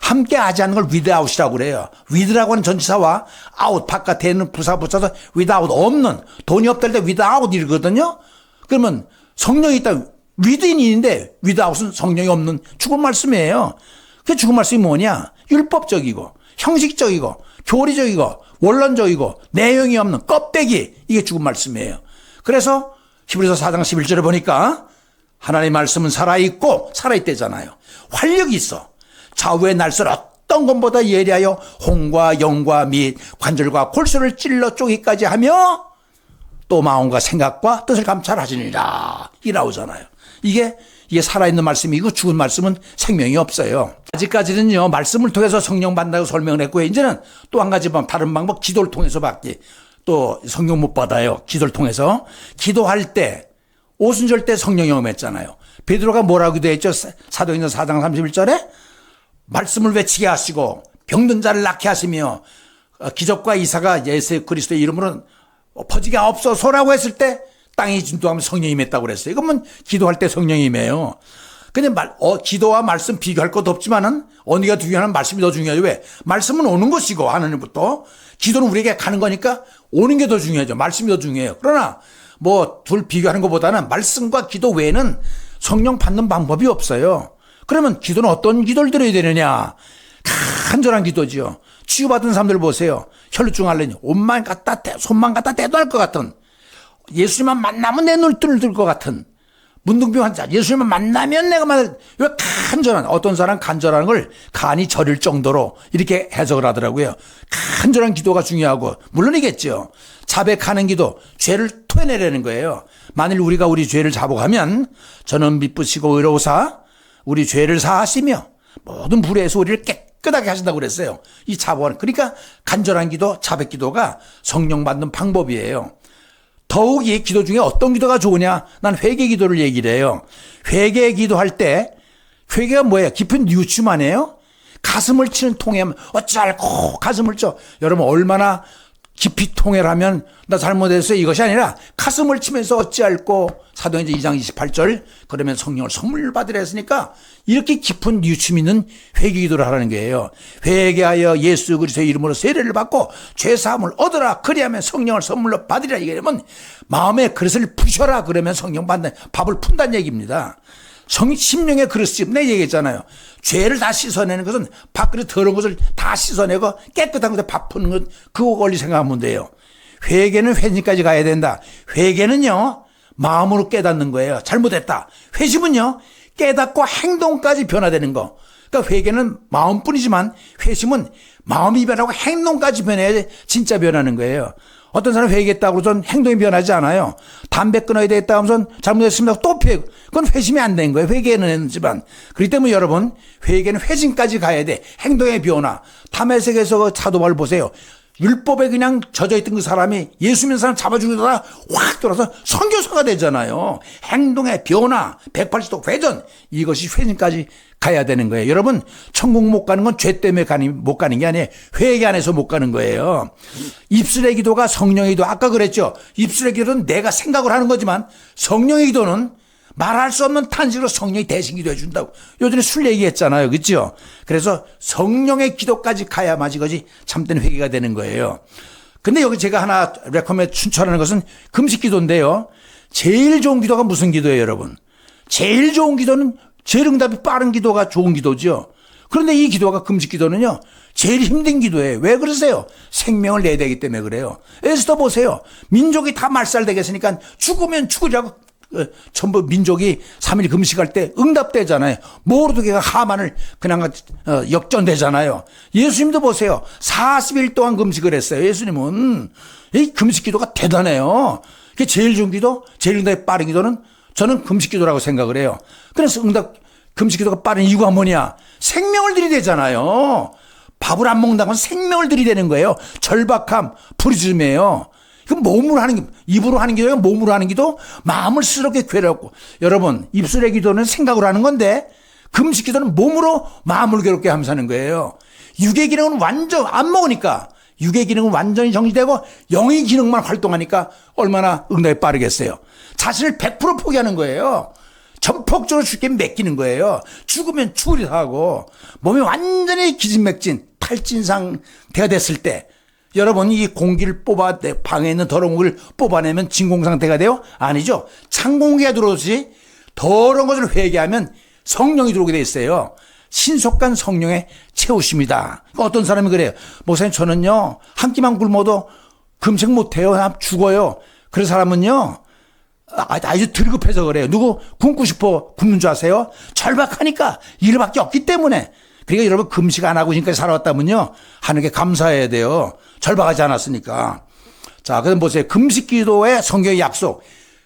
함께하지 않는 걸 without이라고 그래요. with라고 하는 전치사와 out, 바깥에 있는 부사 붙여서 without, 없는, 돈이 없다 할 때 without 이러거든요. 그러면 성령이 있다, within인데 without은 성령이 없는 죽은 말씀이에요. 그 죽은 말씀이 뭐냐? 율법적이고 형식적이고 교리적이고 원론적이고 내용이 없는 껍데기, 이게 죽은 말씀이에요. 그래서 히브리서 4장 11절에 보니까 하나님의 말씀은 살아있고 살아있대잖아요. 활력이 있어. 좌우의 날설 어떤 것보다 예리하여 혼과 영과 및 관절과 골수를 찔러 쪼개기까지 하며 또 마음과 생각과 뜻을 감찰하시니라. 이 나오잖아요. 이게 살아있는 말씀이고 죽은 말씀은 생명이 없어요. 아직까지는요, 말씀을 통해서 성령 받는다고 설명을 했고요. 이제는 또 한 가지 다른 방법, 기도를 통해서 받기. 또 성령 못 받아요. 기도를 통해서. 기도할 때 오순절 때 성령이 임했잖아요. 베드로가 뭐라고 기도했죠? 사도행전 4장 31절에 말씀을 외치게 하시고 병든 자를 낫게 하시며 기적과 이사가 예수 그리스도의 이름으로 퍼지게 하옵소서라고 했을 때 땅이 진동하면 성령이 임했다고 그랬어요. 이건 기도할 때 성령이 임해요. 근데 기도와 말씀 비교할 것도 없지만은 어디가 중요하냐면 말씀이 더 중요해요. 왜? 말씀은 오는 것이고 하나님부터, 기도는 우리에게 가는 거니까 오는 게 더 중요하죠. 말씀이 더 중요해요. 그러나 둘 비교하는 것보다는 말씀과 기도 외에는 성령 받는 방법이 없어요. 그러면 기도는 어떤 기도를 드려야 되느냐? 간절한 기도죠. 치유받은 사람들 보세요. 혈루증 앓으니 손만 갖다 대도 할 것 같은, 예수님만 만나면 내 눈뜰을 들 것 같은, 문둥병 환자, 예수님을 만나면 내가 왜 간절한, 어떤 사람 간절한 걸 간이 저릴 정도로 이렇게 해석을 하더라고요. 간절한 기도가 중요하고, 물론이겠죠. 자백하는 기도, 죄를 토해내려는 거예요. 만일 우리가 우리 죄를 자복하면 저는 미쁘시고 의로우사 우리 죄를 사하시며 모든 불의 소리를 깨끗하게 하신다고 그랬어요. 이 자복하는, 그러니까 간절한 기도, 자백 기도가 성령 받는 방법이에요. 더욱이 기도 중에 어떤 기도가 좋으냐? 난 회개 기도를 얘기를 해요. 회개 기도할 때, 회개가 뭐예요? 깊은 뉘우침 아니에요? 가슴을 치는 통에 어찌할꼬 가슴을 쳐. 여러분 얼마나 깊이 통해를 하면 나 잘못했어요 이것이 아니라 가슴을 치면서 어찌할꼬, 사도행전 2장 28절, 그러면 성령을 선물 받으라 했으니까 이렇게 깊은 뉘우침 있는 회개 기도를 하라는 거예요. 회개하여 예수 그리스도의 이름으로 세례를 받고 죄사함을 얻으라, 그리하면 성령을 선물로 받으리라. 이러면 마음의 그릇을 부셔라, 그러면 성령 받는, 밥을 푼다는 얘기입니다. 심령의 그릇이, 내가 얘기했잖아요. 죄를 다 씻어내는 것은 밥그릇 더러운 것을 다 씻어내고 깨끗한 것에 밥 푸는 것, 그거 권리 생각하면 돼요. 회개는 회심까지 가야 된다. 회개는요, 마음으로 깨닫는 거예요. 잘못했다. 회심은요, 깨닫고 행동까지 변화되는 거. 그러니까 회개는 마음뿐이지만 회심은 마음이 변하고 행동까지 변해야 진짜 변하는 거예요. 어떤 사람 회개했다고 전 행동이 변하지 않아요. 담배 끊어야 되겠다 하면서 잘못했습니다. 또 피해. 그건 회심이 안 된 거예요. 회개는 했지만. 그렇기 때문에 여러분, 회개는 회심까지 가야 돼. 행동의 변화. 담에색에서 그 사도바울 보세요. 율법에 그냥 젖어있던 그 사람이 예수 믿는 사람 잡아 죽이다가 확 돌아서 선교사가 되잖아요. 행동의 변화, 180도 회전, 이것이 회심까지 가야 되는 거예요. 여러분, 천국 못 가는 건 죄 때문에 못 가는 게 아니에요. 회개 안에서 못 가는 거예요. 입술의 기도가 성령의 기도. 아까 그랬죠. 입술의 기도는 내가 생각을 하는 거지만 성령의 기도는 말할 수 없는 탄식으로 성령이 대신 기도해 준다고. 요즘에 술 얘기했잖아요. 그렇죠? 그래서 성령의 기도까지 가야만 이것이 참된 회개가 되는 거예요. 근데 여기 제가 하나 레코멘드 추천하는 것은 금식 기도인데요. 제일 좋은 기도가 무슨 기도예요, 여러분? 제일 좋은 기도는 제일 응답이 빠른 기도가 좋은 기도죠. 그런데 이 기도가 금식 기도는요, 제일 힘든 기도예요. 왜 그러세요? 생명을 내야 되기 때문에 그래요. 에스더 보세요. 민족이 다 말살되겠으니까 죽으면 죽으려고 전부 민족이 3일 금식할 때 응답되잖아요. 모르드게가 하만을 그냥 역전되잖아요. 예수님도 보세요. 40일 동안 금식을 했어요. 예수님은. 이 금식 기도가 대단해요. 그게 제일 좋은 기도, 제일 응답이 빠른 기도는 저는 금식 기도라고 생각을 해요. 그래서 금식 기도가 빠른 이유가 뭐냐? 생명을 들이대잖아요. 밥을 안 먹는다고 하면 생명을 들이대는 거예요. 절박함, 부르짖음이에요. 그 몸으로 하는 기도, 입으로 하는 기도예요. 몸으로 하는 기도, 마음을 스럽게 괴롭고. 여러분, 입술의 기도는 생각으로 하는 건데 금식 기도는 몸으로 마음을 괴롭게 하면서 하는 거예요. 육의 기능은 완전 안 먹으니까 육의 기능은 완전히 정지되고 영의 기능만 활동하니까 얼마나 응답이 빠르겠어요. 자신을 100% 포기하는 거예요. 전폭적으로 죽게 맡기는 거예요. 죽으면 죽으리라 하고 몸이 완전히 기진맥진 탈진 상태가 됐을 때 여러분 이 공기를 방에 있는 더러운 공기를 뽑아내면 진공 상태가 돼요? 아니죠. 찬 공기가 들어오지 더러운 것을 회개하면 성령이 들어오게 돼 있어요. 신속한 성령의 채우심이다. 어떤 사람이 그래요. 목사님 저는요 한 끼만 굶어도 금식 못해요. 죽어요. 그런 사람은요 아주 들급해서 그래요. 누구 굶고 싶어 굶는 줄 아세요? 절박하니까 일밖에 없기 때문에. 그러니까 여러분 금식 안 하고 지금까지 살아왔다면요 하늘께 감사해야 돼요. 절박하지 않았으니까. 자, 그럼 보세요. 금식 기도의 성경의 약속.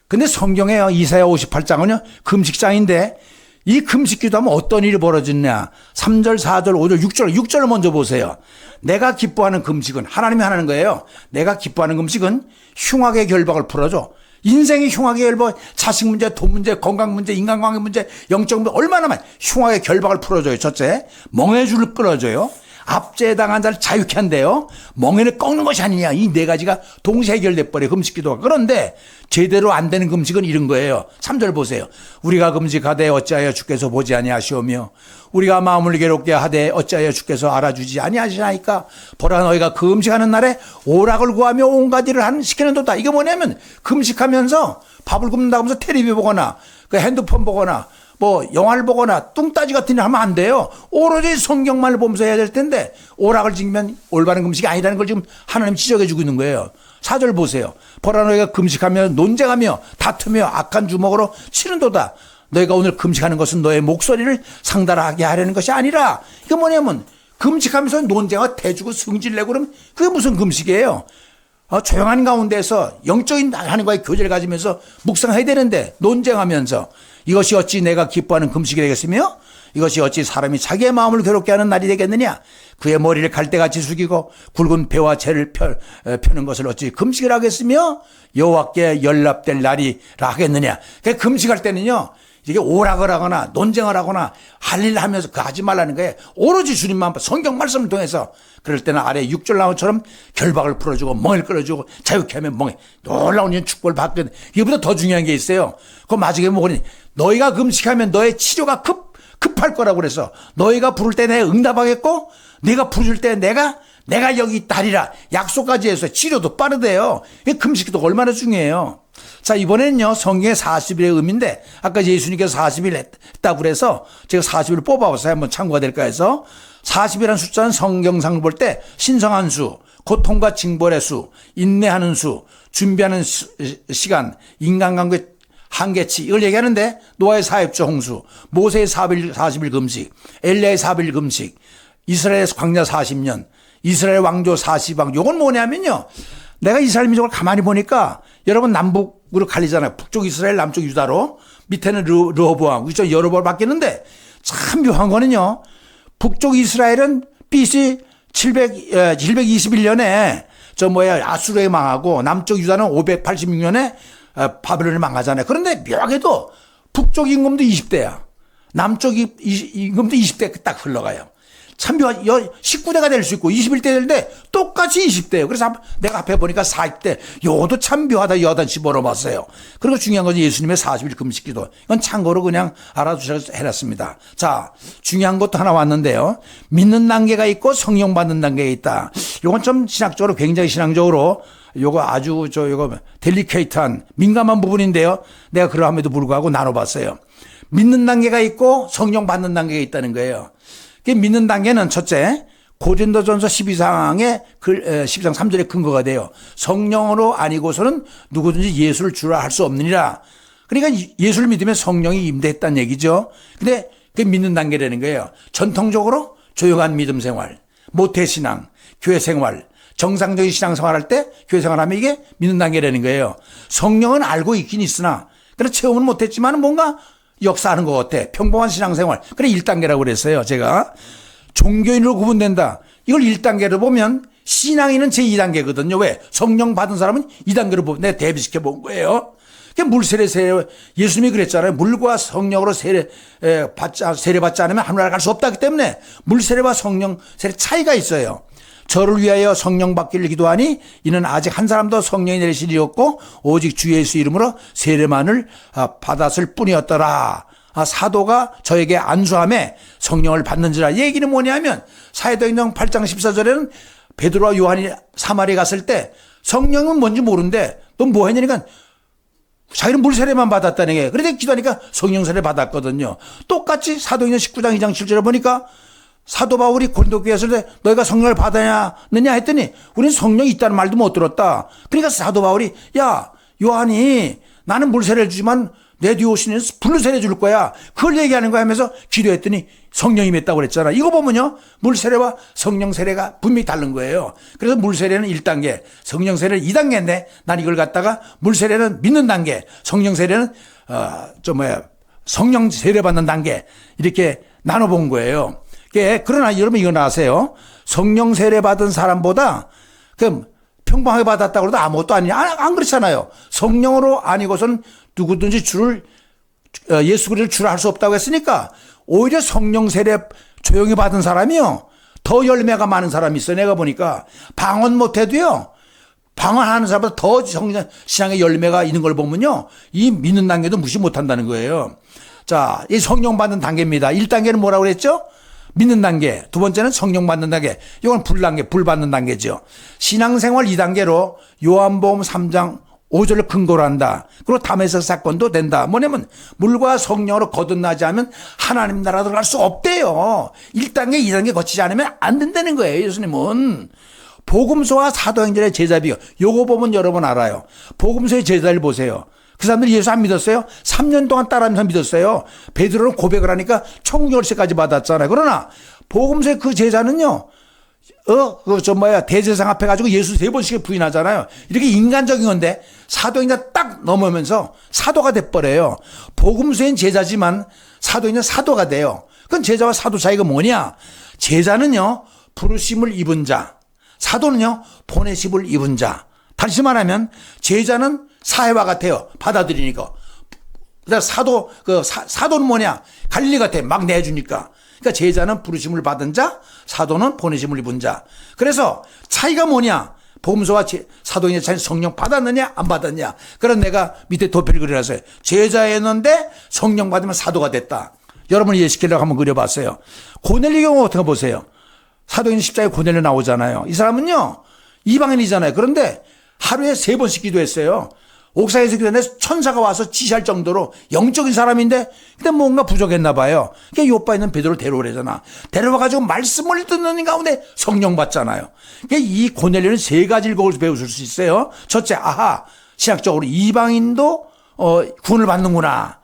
근데 성경의 이사야 58장은요 금식장인데 이 금식 기도하면 어떤 일이 벌어지냐. 3절, 4절, 5절, 6절. 6절을 먼저 보세요. 내가 기뻐하는 금식은 하나님이 하는 거예요. 내가 기뻐하는 금식은 흉악의 결박을 풀어줘. 인생의 흉악의 결박, 자식 문제, 돈 문제, 건강 문제, 인간관계 문제, 영적 문제 얼마나 많이 흉악의 결박을 풀어줘요. 첫째, 멍에 줄을 끌어줘요. 압제에 당한 자를 자유케 한대요. 멍에를 꺾는 것이 아니냐. 이 네 가지가 동시에 해결돼 버려요. 금식 기도가. 그런데 제대로 안 되는 금식은 이런 거예요. 3절 보세요. 우리가 금식하되 어찌하여 주께서 보지 아니하시오며 우리가 마음을 괴롭게 하되 어찌하여 주께서 알아주지 아니하시나이까. 보라 너희가 금식하는 날에 오락을 구하며 온갖 일을 시키는도다. 이게 뭐냐면 금식하면서 밥을 굶는다고 하면서 텔레비 보거나 그 핸드폰 보거나 뭐 영화를 보거나 뚱따지 같은 일 하면 안 돼요. 오로지 성경만을 보면서 해야 될 텐데 오락을 지키면 올바른 금식이 아니라는 걸 지금 하나님 지적해 주고 있는 거예요. 4절 보세요. 보라 너희가 금식하며 논쟁하며 다투며 악한 주먹으로 치는도다. 너희가 오늘 금식하는 것은 너의 목소리를 상달하게 하려는 것이 아니라 이게 뭐냐면 금식하면서 논쟁하고 대주고 승질내고 그러면 그게 무슨 금식이에요. 조용한 가운데서 영적인 하나님과의 교제를 가지면서 묵상해야 되는데 논쟁하면서 이것이 어찌 내가 기뻐하는 금식이 되겠으며 이것이 어찌 사람이 자기의 마음을 괴롭게 하는 날이 되겠느냐. 그의 머리를 갈대같이 숙이고 굵은 배와 재를 펴는 것을 어찌 금식을 하겠으며 여호와께 연락될 날이라 하겠느냐. 그러니까 금식할 때는요 이게 오락을 하거나 논쟁을 하거나 할 일 하면서 그거 하지 말라는 거예요. 오로지 주님만 성경 말씀을 통해서. 그럴 때는 아래 6절 나온처럼 결박을 풀어주고 멍을 끌어주고 자유케 하면 멍에 놀라운 축복을 받거든. 이거보다 더 중요한 게 있어요. 그 마지막에 뭐니 너희가 금식하면 너의 치료가 급할 거라고 그래서 너희가 부를 때 내가 응답하겠고 네가 부를 때 내가 여기 있다 하리라. 약속까지 해서 치료도 빠르대요. 이 금식도 얼마나 중요해요. 자, 이번에는요, 성경의 40일의 의미인데, 아까 예수님께서 40일 했다고 그래서 제가 40일을 뽑아봤어요. 한번 참고가 될까 해서. 40이라는 숫자는 성경상을 볼 때 신성한 수, 고통과 징벌의 수, 인내하는 수, 준비하는 시간, 인간관계 한계치 이걸 얘기하는데 노아의 사입주 홍수, 모세의 40일 금식, 엘리야의 40일 금식, 이스라엘의 광야 40년, 이스라엘 왕조 40왕. 요건 뭐냐면요. 내가 이스라엘 민족을 가만히 보니까 여러분 남북으로 갈리잖아요. 북쪽 이스라엘, 남쪽 유다로. 밑에는 르호보암, 위쪽 여로보암 바뀌는데 참 묘한 거는요. 북쪽 이스라엘은 BC 721년에 아수르에 망하고 남쪽 유다는 586년에 바벨론에 망하잖아요. 그런데 묘하게도 북쪽 임금도 20대야. 남쪽 임금도 20대 딱 흘러가요. 참 묘하, 19대가 될 수 있고 21대 될때 똑같이 20대예요. 그래서 내가 앞에 보니까 40대. 요것도 참 묘하다. 여단치 물어봤어요. 그리고 중요한 건 예수님의 40일 금식기도. 이건 참고로 그냥 알아두셔서 해놨습니다. 자, 중요한 것도 하나 왔는데요. 믿는 단계가 있고 성령 받는 단계가 있다. 요건 좀 신학적으로 굉장히 신앙적으로 요거 아주 요거 델리케이트한 민감한 부분인데요. 내가 그러함에도 불구하고 나눠봤어요. 믿는 단계가 있고 성령 받는 단계가 있다는 거예요. 믿는 단계는 첫째, 고린도전서 12장의 12장 3절의 근거가 돼요. 성령으로 아니고서는 누구든지 예수를 주라 할 수 없느니라. 그러니까 예수를 믿으면 성령이 임대했다는 얘기죠. 근데 그게 믿는 단계라는 거예요. 전통적으로 조용한 믿음 생활, 모태신앙, 교회 생활, 정상적인 신앙생활 할 때 교회 생활하면 이게 믿는 단계라는 거예요. 성령은 알고 있긴 있으나 그래 체험은 못했지만 뭔가 역사하는 것 같아. 평범한 신앙생활. 그래 1단계라고 그랬어요. 제가 종교인으로 구분된다. 이걸 1단계로 보면 신앙인은 제2단계거든요. 왜? 성령 받은 사람은 2단계로 보면 내가 대비시켜 본 거예요. 물세례 예수님이 그랬잖아요. 물과 성령으로 세례받지 않으면 하늘나라 갈 수 없다기 때문에 물세례와 성령 세례 차이가 있어요. 저를 위하여 성령 받기를 기도하니 이는 아직 한 사람도 성령이 내리실 일이 없고 오직 주 예수 이름으로 세례만을 받았을 뿐이었더라. 사도가 저에게 안수함에 성령을 받는지라. 얘기는 뭐냐면 사도행전 8장 14절에는 베드로와 요한이 사마리아 갔을 때 성령은 뭔지 모르는데 너 뭐 했냐니까 자기는 물세례만 받았다는 게. 그런데 기도하니까 성령 세례 받았거든요. 똑같이 사도행전 19장 2장 7절에 보니까 사도 바울이 고린도 교회에 있을 때 너희가 성령을 받았느냐 했더니 우리는 성령이 있다는 말도 못 들었다. 그러니까 사도 바울이 야 요한이 나는 물세례를 주지만 내 뒤에 오시는 불로 세례 줄 거야. 그걸 얘기하는 거야 하면서 기도했더니 성령이 맺다고 그랬잖아. 이거 보면요. 물세례와 성령 세례가 분명히 다른 거예요. 그래서 물세례는 1단계, 성령 세례는 2단계인데 난 이걸 갖다가 물세례는 믿는 단계, 성령 세례는 성령 세례 받는 단계 이렇게 나눠본 거예요. 그러나 여러분 이건 아세요? 성령 세례 받은 사람보다 평범하게 받았다고 해도 아무것도 아니냐. 안 그렇잖아요. 성령으로 아니고선 누구든지 예수 그리스도를 주라 할 수 없다고 했으니까 오히려 성령 세례 조용히 받은 사람이요. 더 열매가 많은 사람이 있어요. 내가 보니까 방언 못해도요. 방언하는 사람보다 더 신앙의 열매가 있는 걸 보면요. 이 믿는 단계도 무시 못한다는 거예요. 자, 이 성령 받는 단계입니다. 1단계는 뭐라고 그랬죠? 믿는 단계. 두 번째는 성령 받는 단계. 이건 불 받는 단계죠. 신앙생활 2단계로 요한복음 3장 5절을 근거로 한다. 그리고 다메섹 사건도 된다. 뭐냐면 물과 성령으로 거듭나지 않으면 하나님 나라 들어갈 수 없대요. 1단계, 2단계 거치지 않으면 안 된다는 거예요. 예수님은. 복음서와 사도행전의 제자 비교. 요거 보면 여러분 알아요. 복음서의 제자를 보세요. 그 사람들이 예수 안 믿었어요? 3년 동안 따라하면서 믿었어요. 베드로는 고백을 하니까 천국 열쇠까지 받았잖아요. 그러나 복음서의 그 제자는요. 대제사장 앞에 가지고 예수 3번씩 부인하잖아요. 이렇게 인간적인 건데 사도행전 딱 넘으면서 사도가 돼버려요. 복음서엔 제자지만 사도행전 사도가 돼요. 그건 제자와 사도 차이가 뭐냐? 제자는요. 부르심을 입은 자. 사도는요. 보내심을 입은 자. 다시 말하면 제자는 사회와 같아요. 받아들이니까. 사도는 뭐냐? 갈릴리 같아. 막 내주니까. 그러니까 제자는 부르심을 받은 자, 사도는 보내심을 입은 자. 그래서 차이가 뭐냐? 복음서와 사도행전 차이 성령 받았느냐 안 받았냐. 그런 내가 밑에 도표를 그려놨어요. 제자였는데 성령 받으면 사도가 됐다. 여러분이 예시키려고 한번 그려봤어요. 고넬료 경우 어떻게 보세요? 사도행전 10장에 고넬료 나오잖아요. 이 사람은요. 이방인이잖아요. 그런데 하루에 3번씩 기도했어요. 옥상에서 기도했는데 천사가 와서 지시할 정도로 영적인 사람인데 근데 뭔가 부족했나 봐요. 그러니까 요빠 있는 베드로를 데려오래잖아. 데려와가지고 말씀을 듣는 가운데 성령 받잖아요. 그러니까 이 고넬료는 3가지 일복을 배우실 수 있어요. 첫째, 신학적으로 이방인도 구원을 받는구나.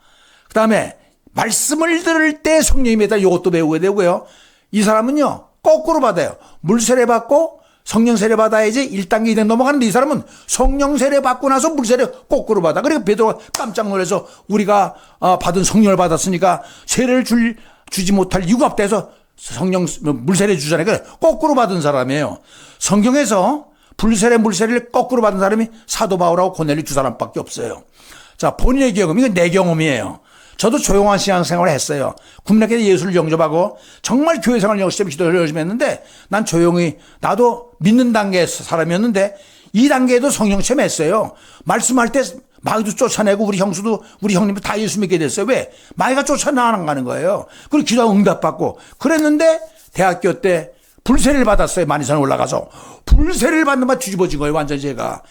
그 다음에 말씀을 들을 때 성령이 매다 이것도 배우게 되고요. 이 사람은요, 거꾸로 받아요. 물 세례 받고 성령 세례 받아야지 1단계 2단계 넘어가는데 이 사람은 성령 세례 받고 나서 물 세례 거꾸로 받아. 그러니까 베드로가 깜짝 놀라서 우리가 받은 성령을 받았으니까 세례를 주지 못할 이유가 없다 해서 성령 물 세례 주잖아요. 그러니까 거꾸로 받은 사람이에요. 성경에서 불세례 물세례를 거꾸로 받은 사람이 사도 바울하고 고넬료 두 사람밖에 없어요. 자, 본인의 경험, 이건 내 경험이에요. 저도 조용한 신앙생활을 했어요. 국내에 예수를 영접하고 정말 교회 생활 열심히 기도를 열심히 했는데 난 조용히 나도 믿는 단계의 사람이었는데 이 단계에도 성령 체험했어요. 말씀할 때 마귀도 쫓아내고 우리 형수도 우리 형님도 다 예수 믿게 됐어요. 왜? 마귀가 쫓아나가는 거예요. 그리고 기도하고 응답받고 그랬는데 대학교 때 불세례를 받았어요. 만이산 올라가서 불세례를 받는 바 뒤집어진 거예요. 완전히 제가.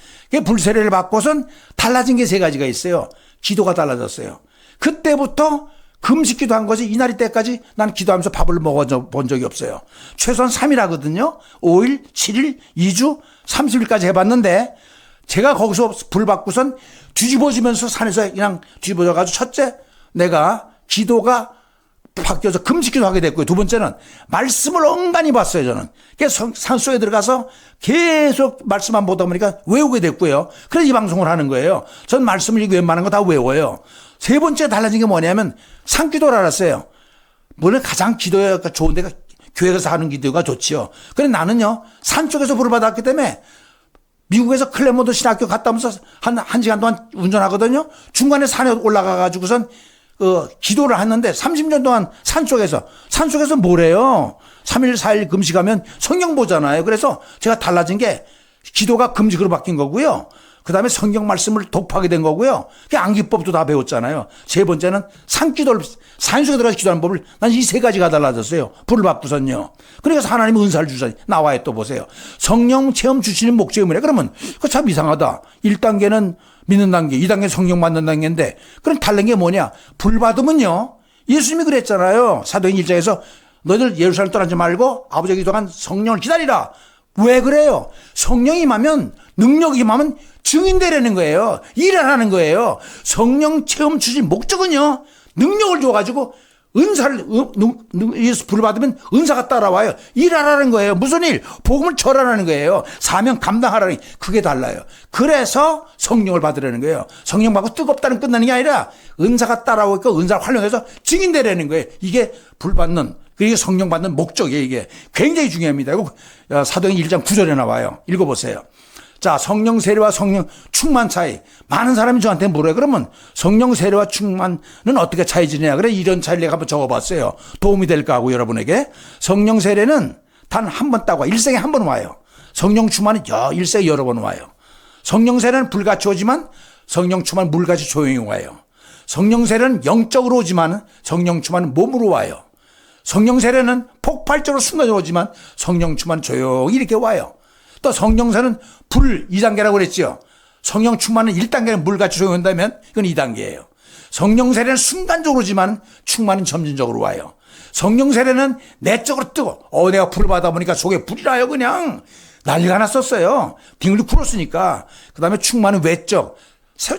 불세례를 받고선 달라진 게 세 가지가 있어요. 기도가 달라졌어요. 그때부터 금식 기도한 것이 이날이 때까지 난 기도하면서 밥을 먹어본 적이 없어요. 최소한 3일 하거든요. 5일, 7일, 2주, 30일까지 해봤는데 제가 거기서 불 받고선 뒤집어지면서 산에서 그냥 뒤집어져가지고 첫째 내가 기도가 바뀌어서 금식기도 하게 됐고요. 두 번째는 말씀을 엉간히 봤어요. 저는 산속에 들어가서 계속 말씀만 보다 보니까 외우게 됐고요. 그래서 이 방송을 하는 거예요. 전 말씀을 웬만한 거 다 외워요. 세 번째 달라진 게 뭐냐면 산기도를 알았어요. 물론 가장 기도가 좋은 데가 교회에서 하는 기도가 좋지요. 그런데 나는요 산 쪽에서 불을 받았기 때문에 미국에서 클레모드 신학교 갔다 오면서 한 시간 동안 운전하거든요. 중간에 산에 올라가가지고선 기도를 했는데 30년 동안 산속에서 뭐래요? 3일, 4일 금식하면 성경 보잖아요. 그래서 제가 달라진 게 기도가 금식으로 바뀐 거고요. 그 다음에 성경 말씀을 독파하게 된 거고요. 암기법도 다 배웠잖아요. 세 번째는 산속에 들어가서 기도하는 법을 난 이 세 가지가 달라졌어요. 불을 받고선요. 그러니까 하나님이 은사를 주시니 나와요. 또 보세요. 성령 체험 주시는 목적이 뭐냐? 그러면 그거 참 이상하다. 1단계는 믿는 단계, 2단계는 성령 받는 단계인데 그럼 다른 게 뭐냐? 불 받으면요. 예수님이 그랬잖아요. 사도행 1장에서 너희들 예루살렘 떠나지 말고 아버지의 기도한 성령을 기다리라. 왜 그래요? 성령이 임하면 능력이 임하면 증인되라는 거예요. 일하라는 거예요. 성령 체험 주신 목적은요. 능력을 줘가지고 은사를 예수 불을 받으면 은사가 따라와요. 일하라는 거예요. 무슨 일? 복음을 전하라는 거예요. 사명 감당하라는 그게 달라요. 그래서 성령을 받으라는 거예요. 성령 받고 뜨겁다는 끝나는 게 아니라 은사가 따라오니까 은사를 활용해서 증인되라는 거예요. 이게 불 받는 그게 성령 받는 목적이에요. 이게 굉장히 중요합니다. 이거 사도행 1장 9절에 나와요. 읽어보세요. 자, 성령 세례와 성령 충만 차이. 많은 사람이 저한테 물어요. 그러면 성령 세례와 충만은 어떻게 차이 지내냐. 그래, 이런 차이를 내가 한번 적어봤어요. 도움이 될까 하고 여러분에게. 성령 세례는 단 한 번 따고 일생에 한 번 와요. 성령 충만은 일생에 여러 번 와요. 성령 세례는 불같이 오지만 성령 충만은 물같이 조용히 와요. 성령 세례는 영적으로 오지만 성령 충만은 몸으로 와요. 성령 세례는 폭발적으로 순간적으로 오지만 성령 충만은 조용히 이렇게 와요. 또 성령세는 불 2단계라고 그랬죠. 성령 충만은 1단계는 물같이 조용히 온다면 이건 2단계예요. 성령 세례는 순간적으로지만 충만은 점진적으로 와요. 성령 세례는 내적으로 뜨고 내가 불을 받아보니까 속에 불이 나요. 그냥 난리가 났었어요. 빙글이 굴었으니까. 그 다음에 충만은 외적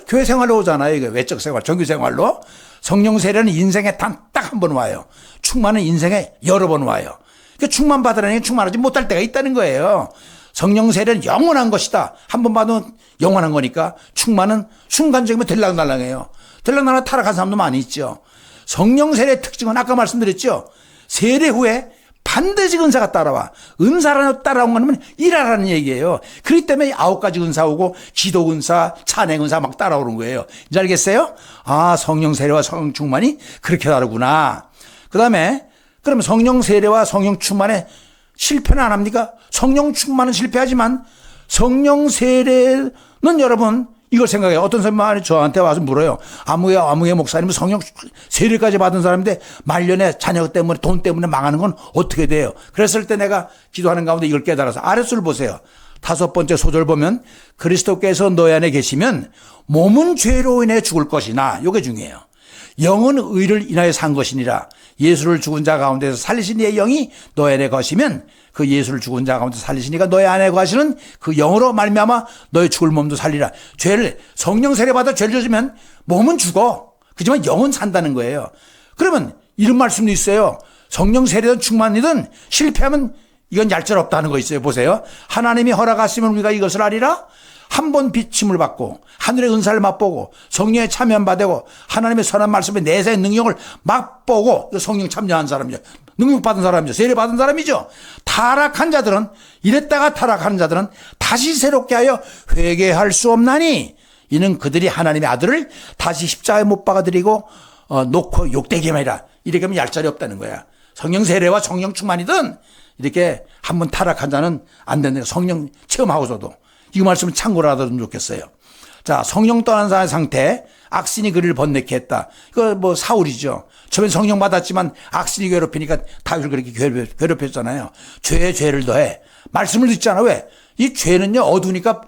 교회 생활로 오잖아요. 이게 외적 생활 정규 생활로. 성령 세례는 인생에 단 딱 한 번 와요. 충만은 인생에 여러 번 와요. 그러니까 충만 받으라는 게 충만하지 못할 때가 있다는 거예요. 성령 세례는 영원한 것이다. 한 번 받으면 영원한 거니까 충만은 순간적이면 들락날락해요. 들락날락 타락한 사람도 많이 있죠. 성령 세례의 특징은 아까 말씀드렸죠. 세례 후에 반드시 은사가 따라와. 은사가 따라온 거는 일하라는 얘기예요. 그렇기 때문에 9가지 은사 오고 기도 은사, 찬양 은사 막 따라오는 거예요. 이제 알겠어요? 아, 성령 세례와 성령 충만이 그렇게 다르구나. 그 다음에 그럼 성령 세례와 성령 충만에 실패는 안 합니까? 성령 충만은 실패하지만 성령 세례는 여러분 이걸 생각해요. 어떤 사람이 저한테 와서 물어요. 아무개 목사님은 성령 세례까지 받은 사람인데 말년에 자녀 때문에 돈 때문에 망하는 건 어떻게 돼요? 그랬을 때 내가 기도하는 가운데 이걸 깨달아서 아랫줄 보세요. 5번째 소절 보면 그리스도께서 너희 안에 계시면 몸은 죄로 인해 죽을 것이나 이게 중요해요. 영은 의를 인하여 산 것이니라. 예수를 죽은 자 가운데서 살리신 이의 영이 너희 안에 거시면 그 예수를 죽은 자 가운데 살리신 이가 너희 안에 거시는 그 영으로 말미암아 너희 죽을 몸도 살리라. 죄를 성령 세례받아 죄를 져주면 몸은 죽어. 그렇지만 영은 산다는 거예요. 그러면 이런 말씀도 있어요. 성령 세례든 충만이든 실패하면 이건 얄짤없다는 거 있어요. 보세요. 하나님이 허락하시면 우리가 이것을 아리라. 한 번 비침을 받고 하늘의 은사를 맛보고 성령에 참여받고 하나님의 선한 말씀에 내세의 능력을 맛보고 성령 참여한 사람이죠. 능력 받은 사람이죠. 세례 받은 사람이죠. 타락한 자들은 이랬다가 타락하는 자들은 다시 새롭게 하여 회개할 수 없나니 이는 그들이 하나님의 아들을 다시 십자가에 못 박아들이고 놓고 욕되게 말이라. 이렇게 하면 얄짤이 없다는 거야. 성령 세례와 성령 충만이든 이렇게 한번 타락한 자는 안 된다. 성령 체험하고서도. 이 말씀을 참고로 하면 좋겠어요. 자, 성령 떠난 자의 상태, 악신이 그를 번뇌케 했다. 이거 뭐 사울이죠. 처음엔 성령 받았지만 악신이 괴롭히니까 다윗을 그렇게 괴롭혔잖아요. 죄에 죄를 더해. 말씀을 듣잖아. 왜? 이 죄는요, 어두우니까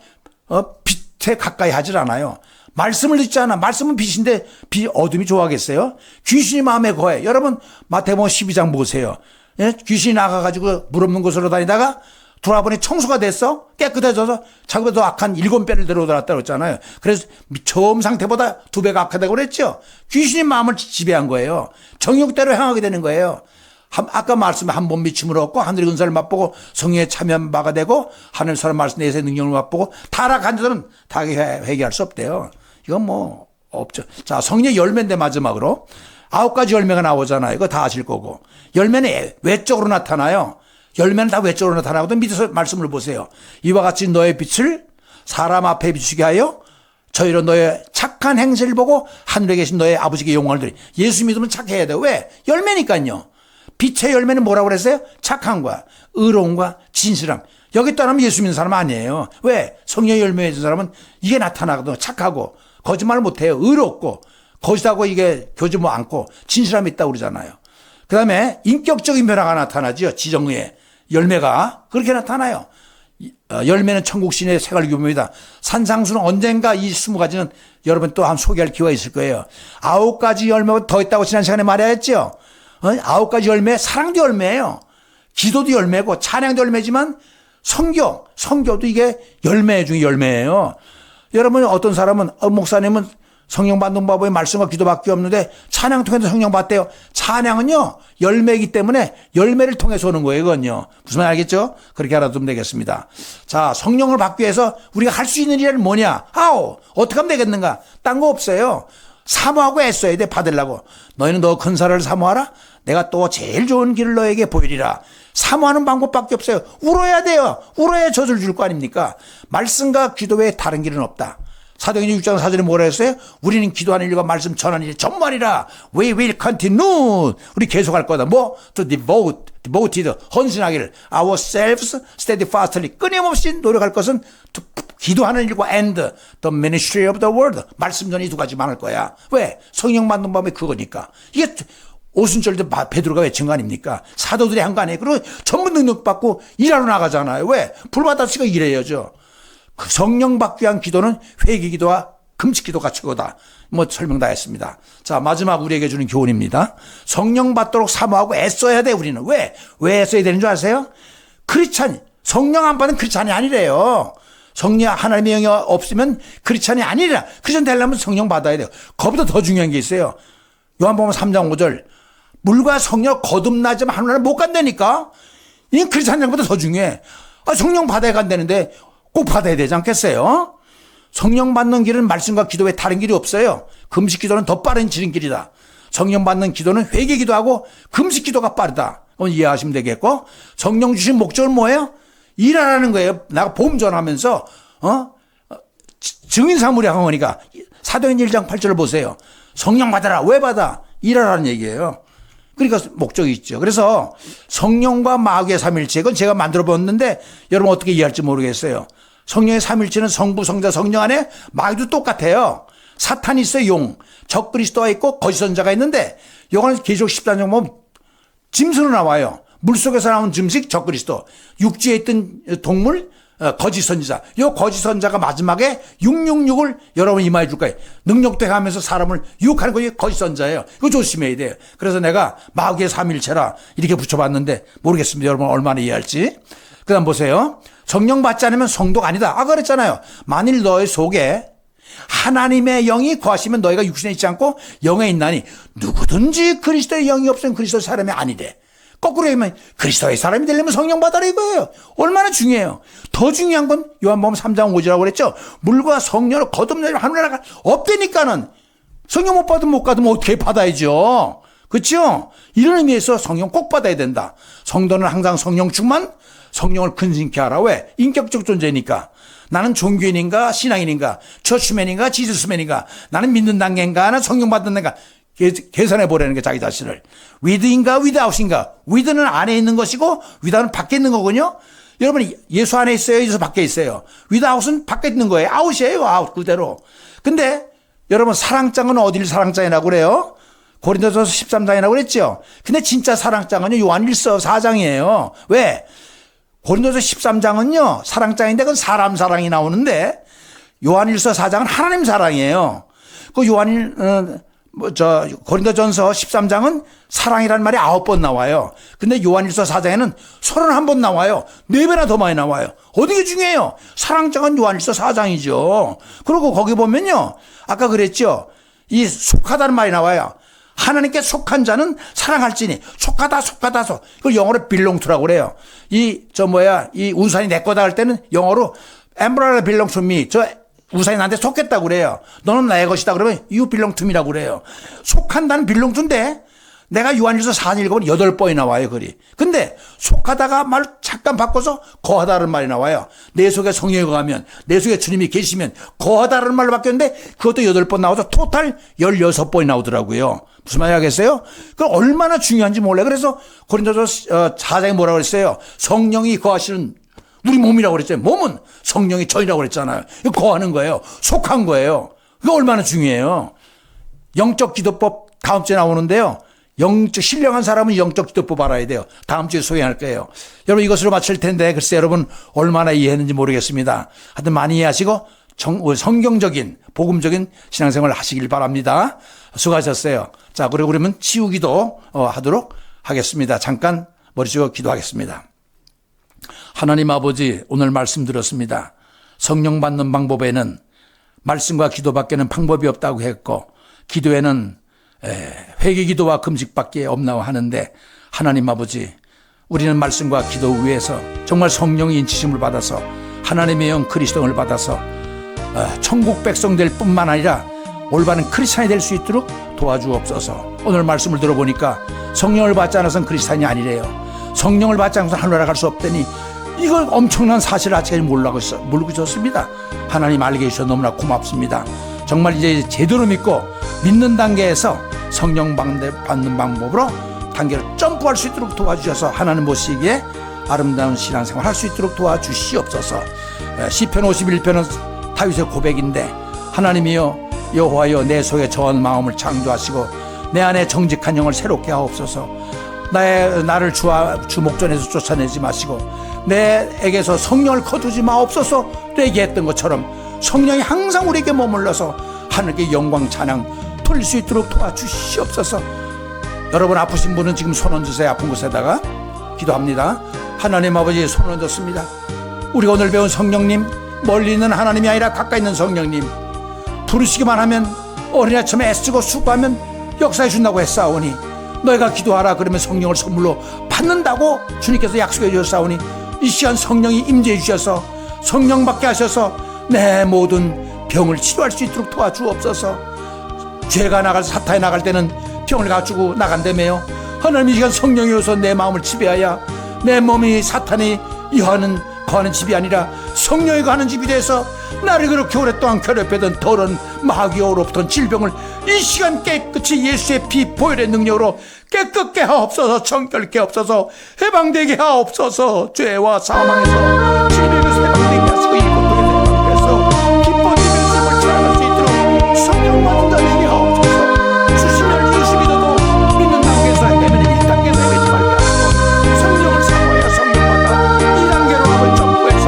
빛에 가까이 하질 않아요. 말씀을 듣지 않아. 말씀은 빛인데 어둠이 좋아하겠어요? 귀신이 마음에 거해. 여러분 마태복음 12장 보세요. 예? 귀신이 나가가지고 물 없는 곳으로 다니다가 돌아보니 청소가 됐어? 깨끗해져서 자기보다 더 악한 7배를 데려오더라 그랬잖아요. 그래서 처음 상태보다 2배가 악하다고 그랬죠. 귀신이 마음을 지배한 거예요. 정욕대로 행하게 되는 거예요. 아까 말씀에 한 번 미침을 얻고 하늘의 은사를 맛보고 성령에 참여한 바가 되고 하늘 사람 말씀 내세의 능력을 맛보고 타락한 자들은 다 회개할 수 없대요. 이건 뭐 없죠. 자, 성령의 열매인데 마지막으로 9가지 열매가 나오잖아요. 이거 다 아실 거고. 열매는 외적으로 나타나요. 열매는 다 외적으로 나타나거든. 밑에서 말씀을 보세요. 이와 같이 너의 빛을 사람 앞에 비추게 하여 저희로 너의 착한 행실을 보고 하늘에 계신 너의 아버지께 영광을 드리. 예수 믿으면 착해야 돼요. 왜? 열매니까요. 빛의 열매는 뭐라고 그랬어요? 착함과 의로움과 진실함. 여기 떠나면 예수 믿는 사람 아니에요. 왜? 성령의 열매에 있는 사람은 이게 나타나거든요. 착하고 거짓말을 못해요. 의롭고 거짓하고 이게 교집모 않고 진실함이 있다고 그러잖아요. 그 다음에 인격적인 변화가 나타나죠. 지정의 열매가 그렇게 나타나요. 열매는 천국신의 생활규모이다. 산상수는 언젠가 이 20가지는 여러분 또 한 소개할 기회가 있을 거예요. 9가지 열매가 더 있다고 지난 시간에 말했죠. 9가지 열매, 사랑도 열매예요. 기도도 열매고 찬양도 열매지만 성교도 이게 열매 중에 열매예요. 여러분 어떤 사람은 목사님은 성령 받는 법의 말씀과 기도밖에 없는데 찬양 통해서 성령 받대요. 찬양은요 열매이기 때문에 열매를 통해서 오는 거예요. 이건요 무슨 말 알겠죠? 그렇게 알아두면 되겠습니다. 자, 성령을 받기 위해서 우리가 할 수 있는 일은 뭐냐? 어떻게 하면 되겠는가? 딴 거 없어요. 사모하고 애써야 돼. 받으려고. 너희는 너 근사를 사모하라. 내가 또 제일 좋은 길을 너에게 보이리라. 사모하는 방법밖에 없어요. 울어야 돼요. 울어야 젖을 줄 거 아닙니까? 말씀과 기도 외에 다른 길은 없다. 사도행전 6장 4절에 뭐라 했어요? 우리는 기도하는 일과 말씀 전하는 일이 전말이라. We will continue. 우리 계속할 거다. 뭐? To devoted. 헌신하기를. Ourselves steadfastly. 끊임없이 노력할 것은 기도하는 일과 and the ministry of the word. 말씀 전이 2가지 많을 거야. 왜? 성령 받는 법이 그거니까. 이게 오순절도 베드로가 외친 거 아닙니까? 사도들이 한 거 아니에요. 그리고 전부 능력 받고 일하러 나가잖아요. 왜? 불 받았으니까 일해야죠. 그 성령 받기 위한 기도는 회개기도와 금식기도 같이 거다. 뭐 설명 다 했습니다. 자, 마지막 우리에게 주는 교훈입니다. 성령 받도록 사모하고 애써야 돼. 우리는 왜 애써야 되는 줄 아세요? 크리스찬 성령 안 받는 크리스찬이 아니래요. 성령 하나님의 영이 없으면 크리스찬이 아니라. 크리스찬 되려면 성령 받아야 돼요. 그보다 더 중요한 게 있어요. 요한복음 3장 5절. 물과 성령 거듭나지만 하나님 못 간다니까. 이건 크리스찬보다 더 중요해. 성령 받아야 간다는데 꼭 받아야 되지 않겠어요? 성령 받는 길은 말씀과 기도 외에 다른 길이 없어요. 금식 기도는 더 빠른 지름길이다. 성령 받는 기도는 회개 기도하고 금식 기도가 빠르다. 이해하시면 되겠고, 성령 주신 목적은 뭐예요? 일하라는 거예요. 내가 보험 전하면서 증인 사무리한 거니까. 사도행전 1장 8절을 보세요. 성령 받아라. 왜 받아? 일하라는 얘기예요. 그러니까 목적이 있죠. 그래서 성령과 마귀의 삼일체, 그건 제가 만들어 봤는데 여러분 어떻게 이해할지 모르겠어요. 성령의 삼일체는 성부, 성자, 성령 안에 마귀도 똑같아요. 사탄이 있어요. 용. 적그리스도가 있고 거짓 선자가 있는데 요거는 계시록 14장 보면 짐승으로 나와요. 물속에서 나온 짐승 적그리스도. 육지에 있던 동물 거짓 선지자. 요 거짓 선지자가 마지막에 666을 여러분 이마에 줄 거예요. 능력도 하면서 사람을 유혹하는 거 거짓 선지자예요. 이거 조심해야 돼요. 그래서 내가 마귀의 삼일체라 이렇게 붙여봤는데 모르겠습니다. 여러분 얼마나 이해할지. 그 다음 보세요. 성령 받지 않으면 성도가 아니다. 그랬잖아요. 만일 너의 속에 하나님의 영이 거하시면 너희가 육신에 있지 않고 영에 있나니 누구든지 그리스도의 영이 없으면 그리스도의 사람이 아니래. 거꾸로 얘기하면 그리스도의 사람이 되려면 성령 받아라 이거예요. 얼마나 중요해요. 더 중요한 건 요한복음 3장 5절이라고 그랬죠. 물과 성령을 거듭내면 하늘나라가 없다니까는 성령 못 받으면 못 받으면 어떻게 받아야죠. 그렇죠? 이런 의미에서 성령 꼭 받아야 된다. 성도는 항상 성령 충만, 성령을 근심케 하라. 왜? 인격적 존재니까. 나는 종교인인가 신앙인인가 처치맨인가 지수스맨인가 나는 믿는 단계인가 나는 성령 받는 단계인가 계산해 보라는 게 자기 자신을. 위드인가 위드아웃인가. 위드는 안에 있는 것이고 위드아웃은 밖에 있는 거군요. 여러분 예수 안에 있어요 예수 밖에 있어요. 위드아웃은 밖에 있는 거예요. 아웃이에요 아웃 그대로. 근데 여러분 사랑장은 어디를 사랑장이라고 그래요? 고린도전서 13장이라고 그랬죠. 근데 진짜 사랑장은요 요한일서 4장이에요. 왜? 고린도서 13장은요 사랑장인데 그건 사람 사랑이 나오는데 요한일서 4장은 하나님 사랑이에요. 그 고린도전서 13장은 사랑이라는 말이 9번 나와요. 근데 요한일서 4장에는 31번 나와요. 4배나 더 많이 나와요. 어디 게 중요해요? 사랑장은 요한일서 4장이죠. 그리고 거기 보면요 아까 그랬죠. 이 속하다는 말이 나와요. 하나님께 속한 자는 사랑할지니 속하다 그걸 영어로 belong to라고 그래요. 이 우산이 내 거다 할 때는 영어로 umbrella belong to me. 저 우산이 나한테 속했다고 그래요. 너는 나의 것이다 그러면 you belong to me라고 그래요. 속한다는 belong to인데 내가 요한일서 4장 읽어보면 8번이 나와요 글이. 근데 속하다가 말 잠깐 바꿔서 거하다는 말이 나와요. 내 속에 성령이 거하면 내 속에 주님이 계시면 거하다는 말로 바뀌었는데 그것도 8번 나와서 토탈 16번이 나오더라고요. 무슨 말이 하겠어요? 그 얼마나 중요한지 몰라요. 그래서 고린도서 4장에 뭐라고 그랬어요? 성령이 거하시는 우리 몸이라고 그랬잖아요. 몸은 성령이 전이라고 그랬잖아요. 이거 거하는 거예요. 속한 거예요. 이거 얼마나 중요해요. 영적 기도법 다음 주에 나오는데요. 신령한 사람은 영적 기도법 알아야 돼요. 다음 주에 소개할 거예요. 여러분 이것으로 마칠 텐데 글쎄 여러분 얼마나 이해했는지 모르겠습니다. 하여튼 많이 이해하시고 성경적인 복음적인 신앙생활을 하시길 바랍니다. 수고하셨어요. 자 그리고 그러면 치유기도 하도록 하겠습니다. 잠깐 머리 숙여 기도하겠습니다. 하나님 아버지 오늘 말씀 들었습니다. 성령 받는 방법에는 말씀과 기도밖에는 방법이 없다고 했고 기도에는 회개기도와 금식밖에 없나고 하는데 하나님 아버지 우리는 말씀과 기도 위에서 정말 성령의 인치심을 받아서 하나님의 영 그리스도를 받아서 천국 백성 될 뿐만 아니라 올바른 크리스찬이 될 수 있도록 도와주옵소서. 오늘 말씀을 들어보니까 성령을 받지 않아서는 크리스찬이 아니래요. 성령을 받지 않아서는 하늘나라 갈 수 없다니 이걸 엄청난 사실을 아직까지 모르고 있었습니다. 하나님 알게 해주셔서 너무나 고맙습니다. 정말 이제 제대로 믿는 단계에서 성령 받는 방법으로 단계를 점프할 수 있도록 도와주셔서 하나님 모시기에 아름다운 신앙생활 할 수 있도록 도와주시옵소서. 시편 51편은 다윗의 고백인데 하나님이여 여호와여 내 속에 저한 마음을 창조하시고 내 안에 정직한 영을 새롭게 하옵소서. 나를 주 목전에서 쫓아내지 마시고 내에게서 성령을 거두지 마옵소서. 얘기했던 것처럼 성령이 항상 우리에게 머물러서 하늘께 영광 찬양 돌릴 수 있도록 도와주시옵소서. 여러분 아프신 분은 지금 손 얹으세요. 아픈 곳에다가 기도합니다. 하나님 아버지 손 얹었습니다. 우리가 오늘 배운 성령님 멀리 있는 하나님이 아니라 가까이 있는 성령님 부르시기만 하면 어린 아침에 애쓰고 수고하면 역사해 준다고 했사오니 너희가 기도하라 그러면 성령을 선물로 받는다고 주님께서 약속해 주셨사오니 이 시간 성령이 임재해 주셔서 성령 받게 하셔서 내 모든 병을 치료할 수 있도록 도와주옵소서. 죄가 나갈 사탄이 나갈 때는 병을 가지고 나간다며요. 하나님 이 시간 성령이 오셔서 내 마음을 지배하여 내 몸이 사탄이 거하는 집이 아니라 성령이 거하는 집이 돼서 나를 그렇게 오랫동안 괴롭히던 더러운 마귀로부터 질병을 이 시간 깨끗이 예수의 피 보혈의 능력으로 깨끗게 하옵소서. 정결케 하옵소서. 해방되게 하옵소서. 죄와 사망에서 질병에서 해방되게 하시고 이 고통에서 해방돼서 기뻐지는 삶을 살아갈 수 있도록 성령 받은 자 되게 하옵소서. 주시면 예수 믿어도 믿는 단계에서 헤매는 1단계에서 헤매지 말게 하시고 성령을 사모하여 성령 받아 2단계로 한번 점프해서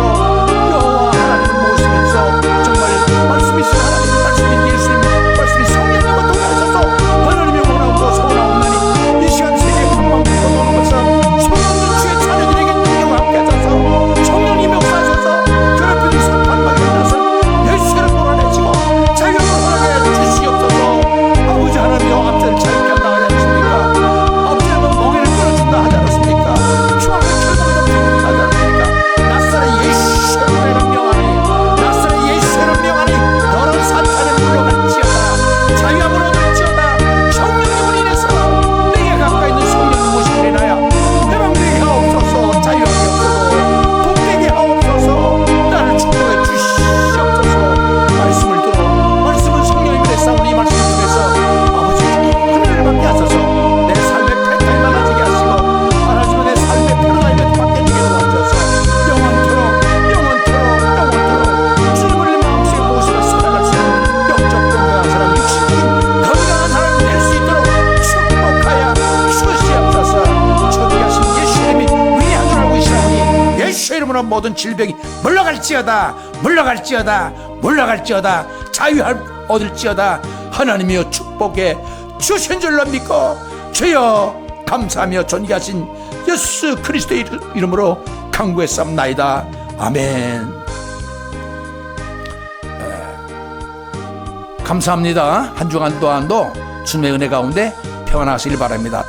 예수의 이름으로 모든 질병이 물러갈지어다, 물러갈지어다, 물러갈지어다, 자유함 얻을지어다. 하나님이여 축복해 주신 줄로 믿고 주여 감사하며 존귀하신 예수 그리스도의 이름으로 간구했사옵나이다. 아멘. 감사합니다. 한 주간 또한도 주님의 은혜 가운데 평안하시길 바랍니다.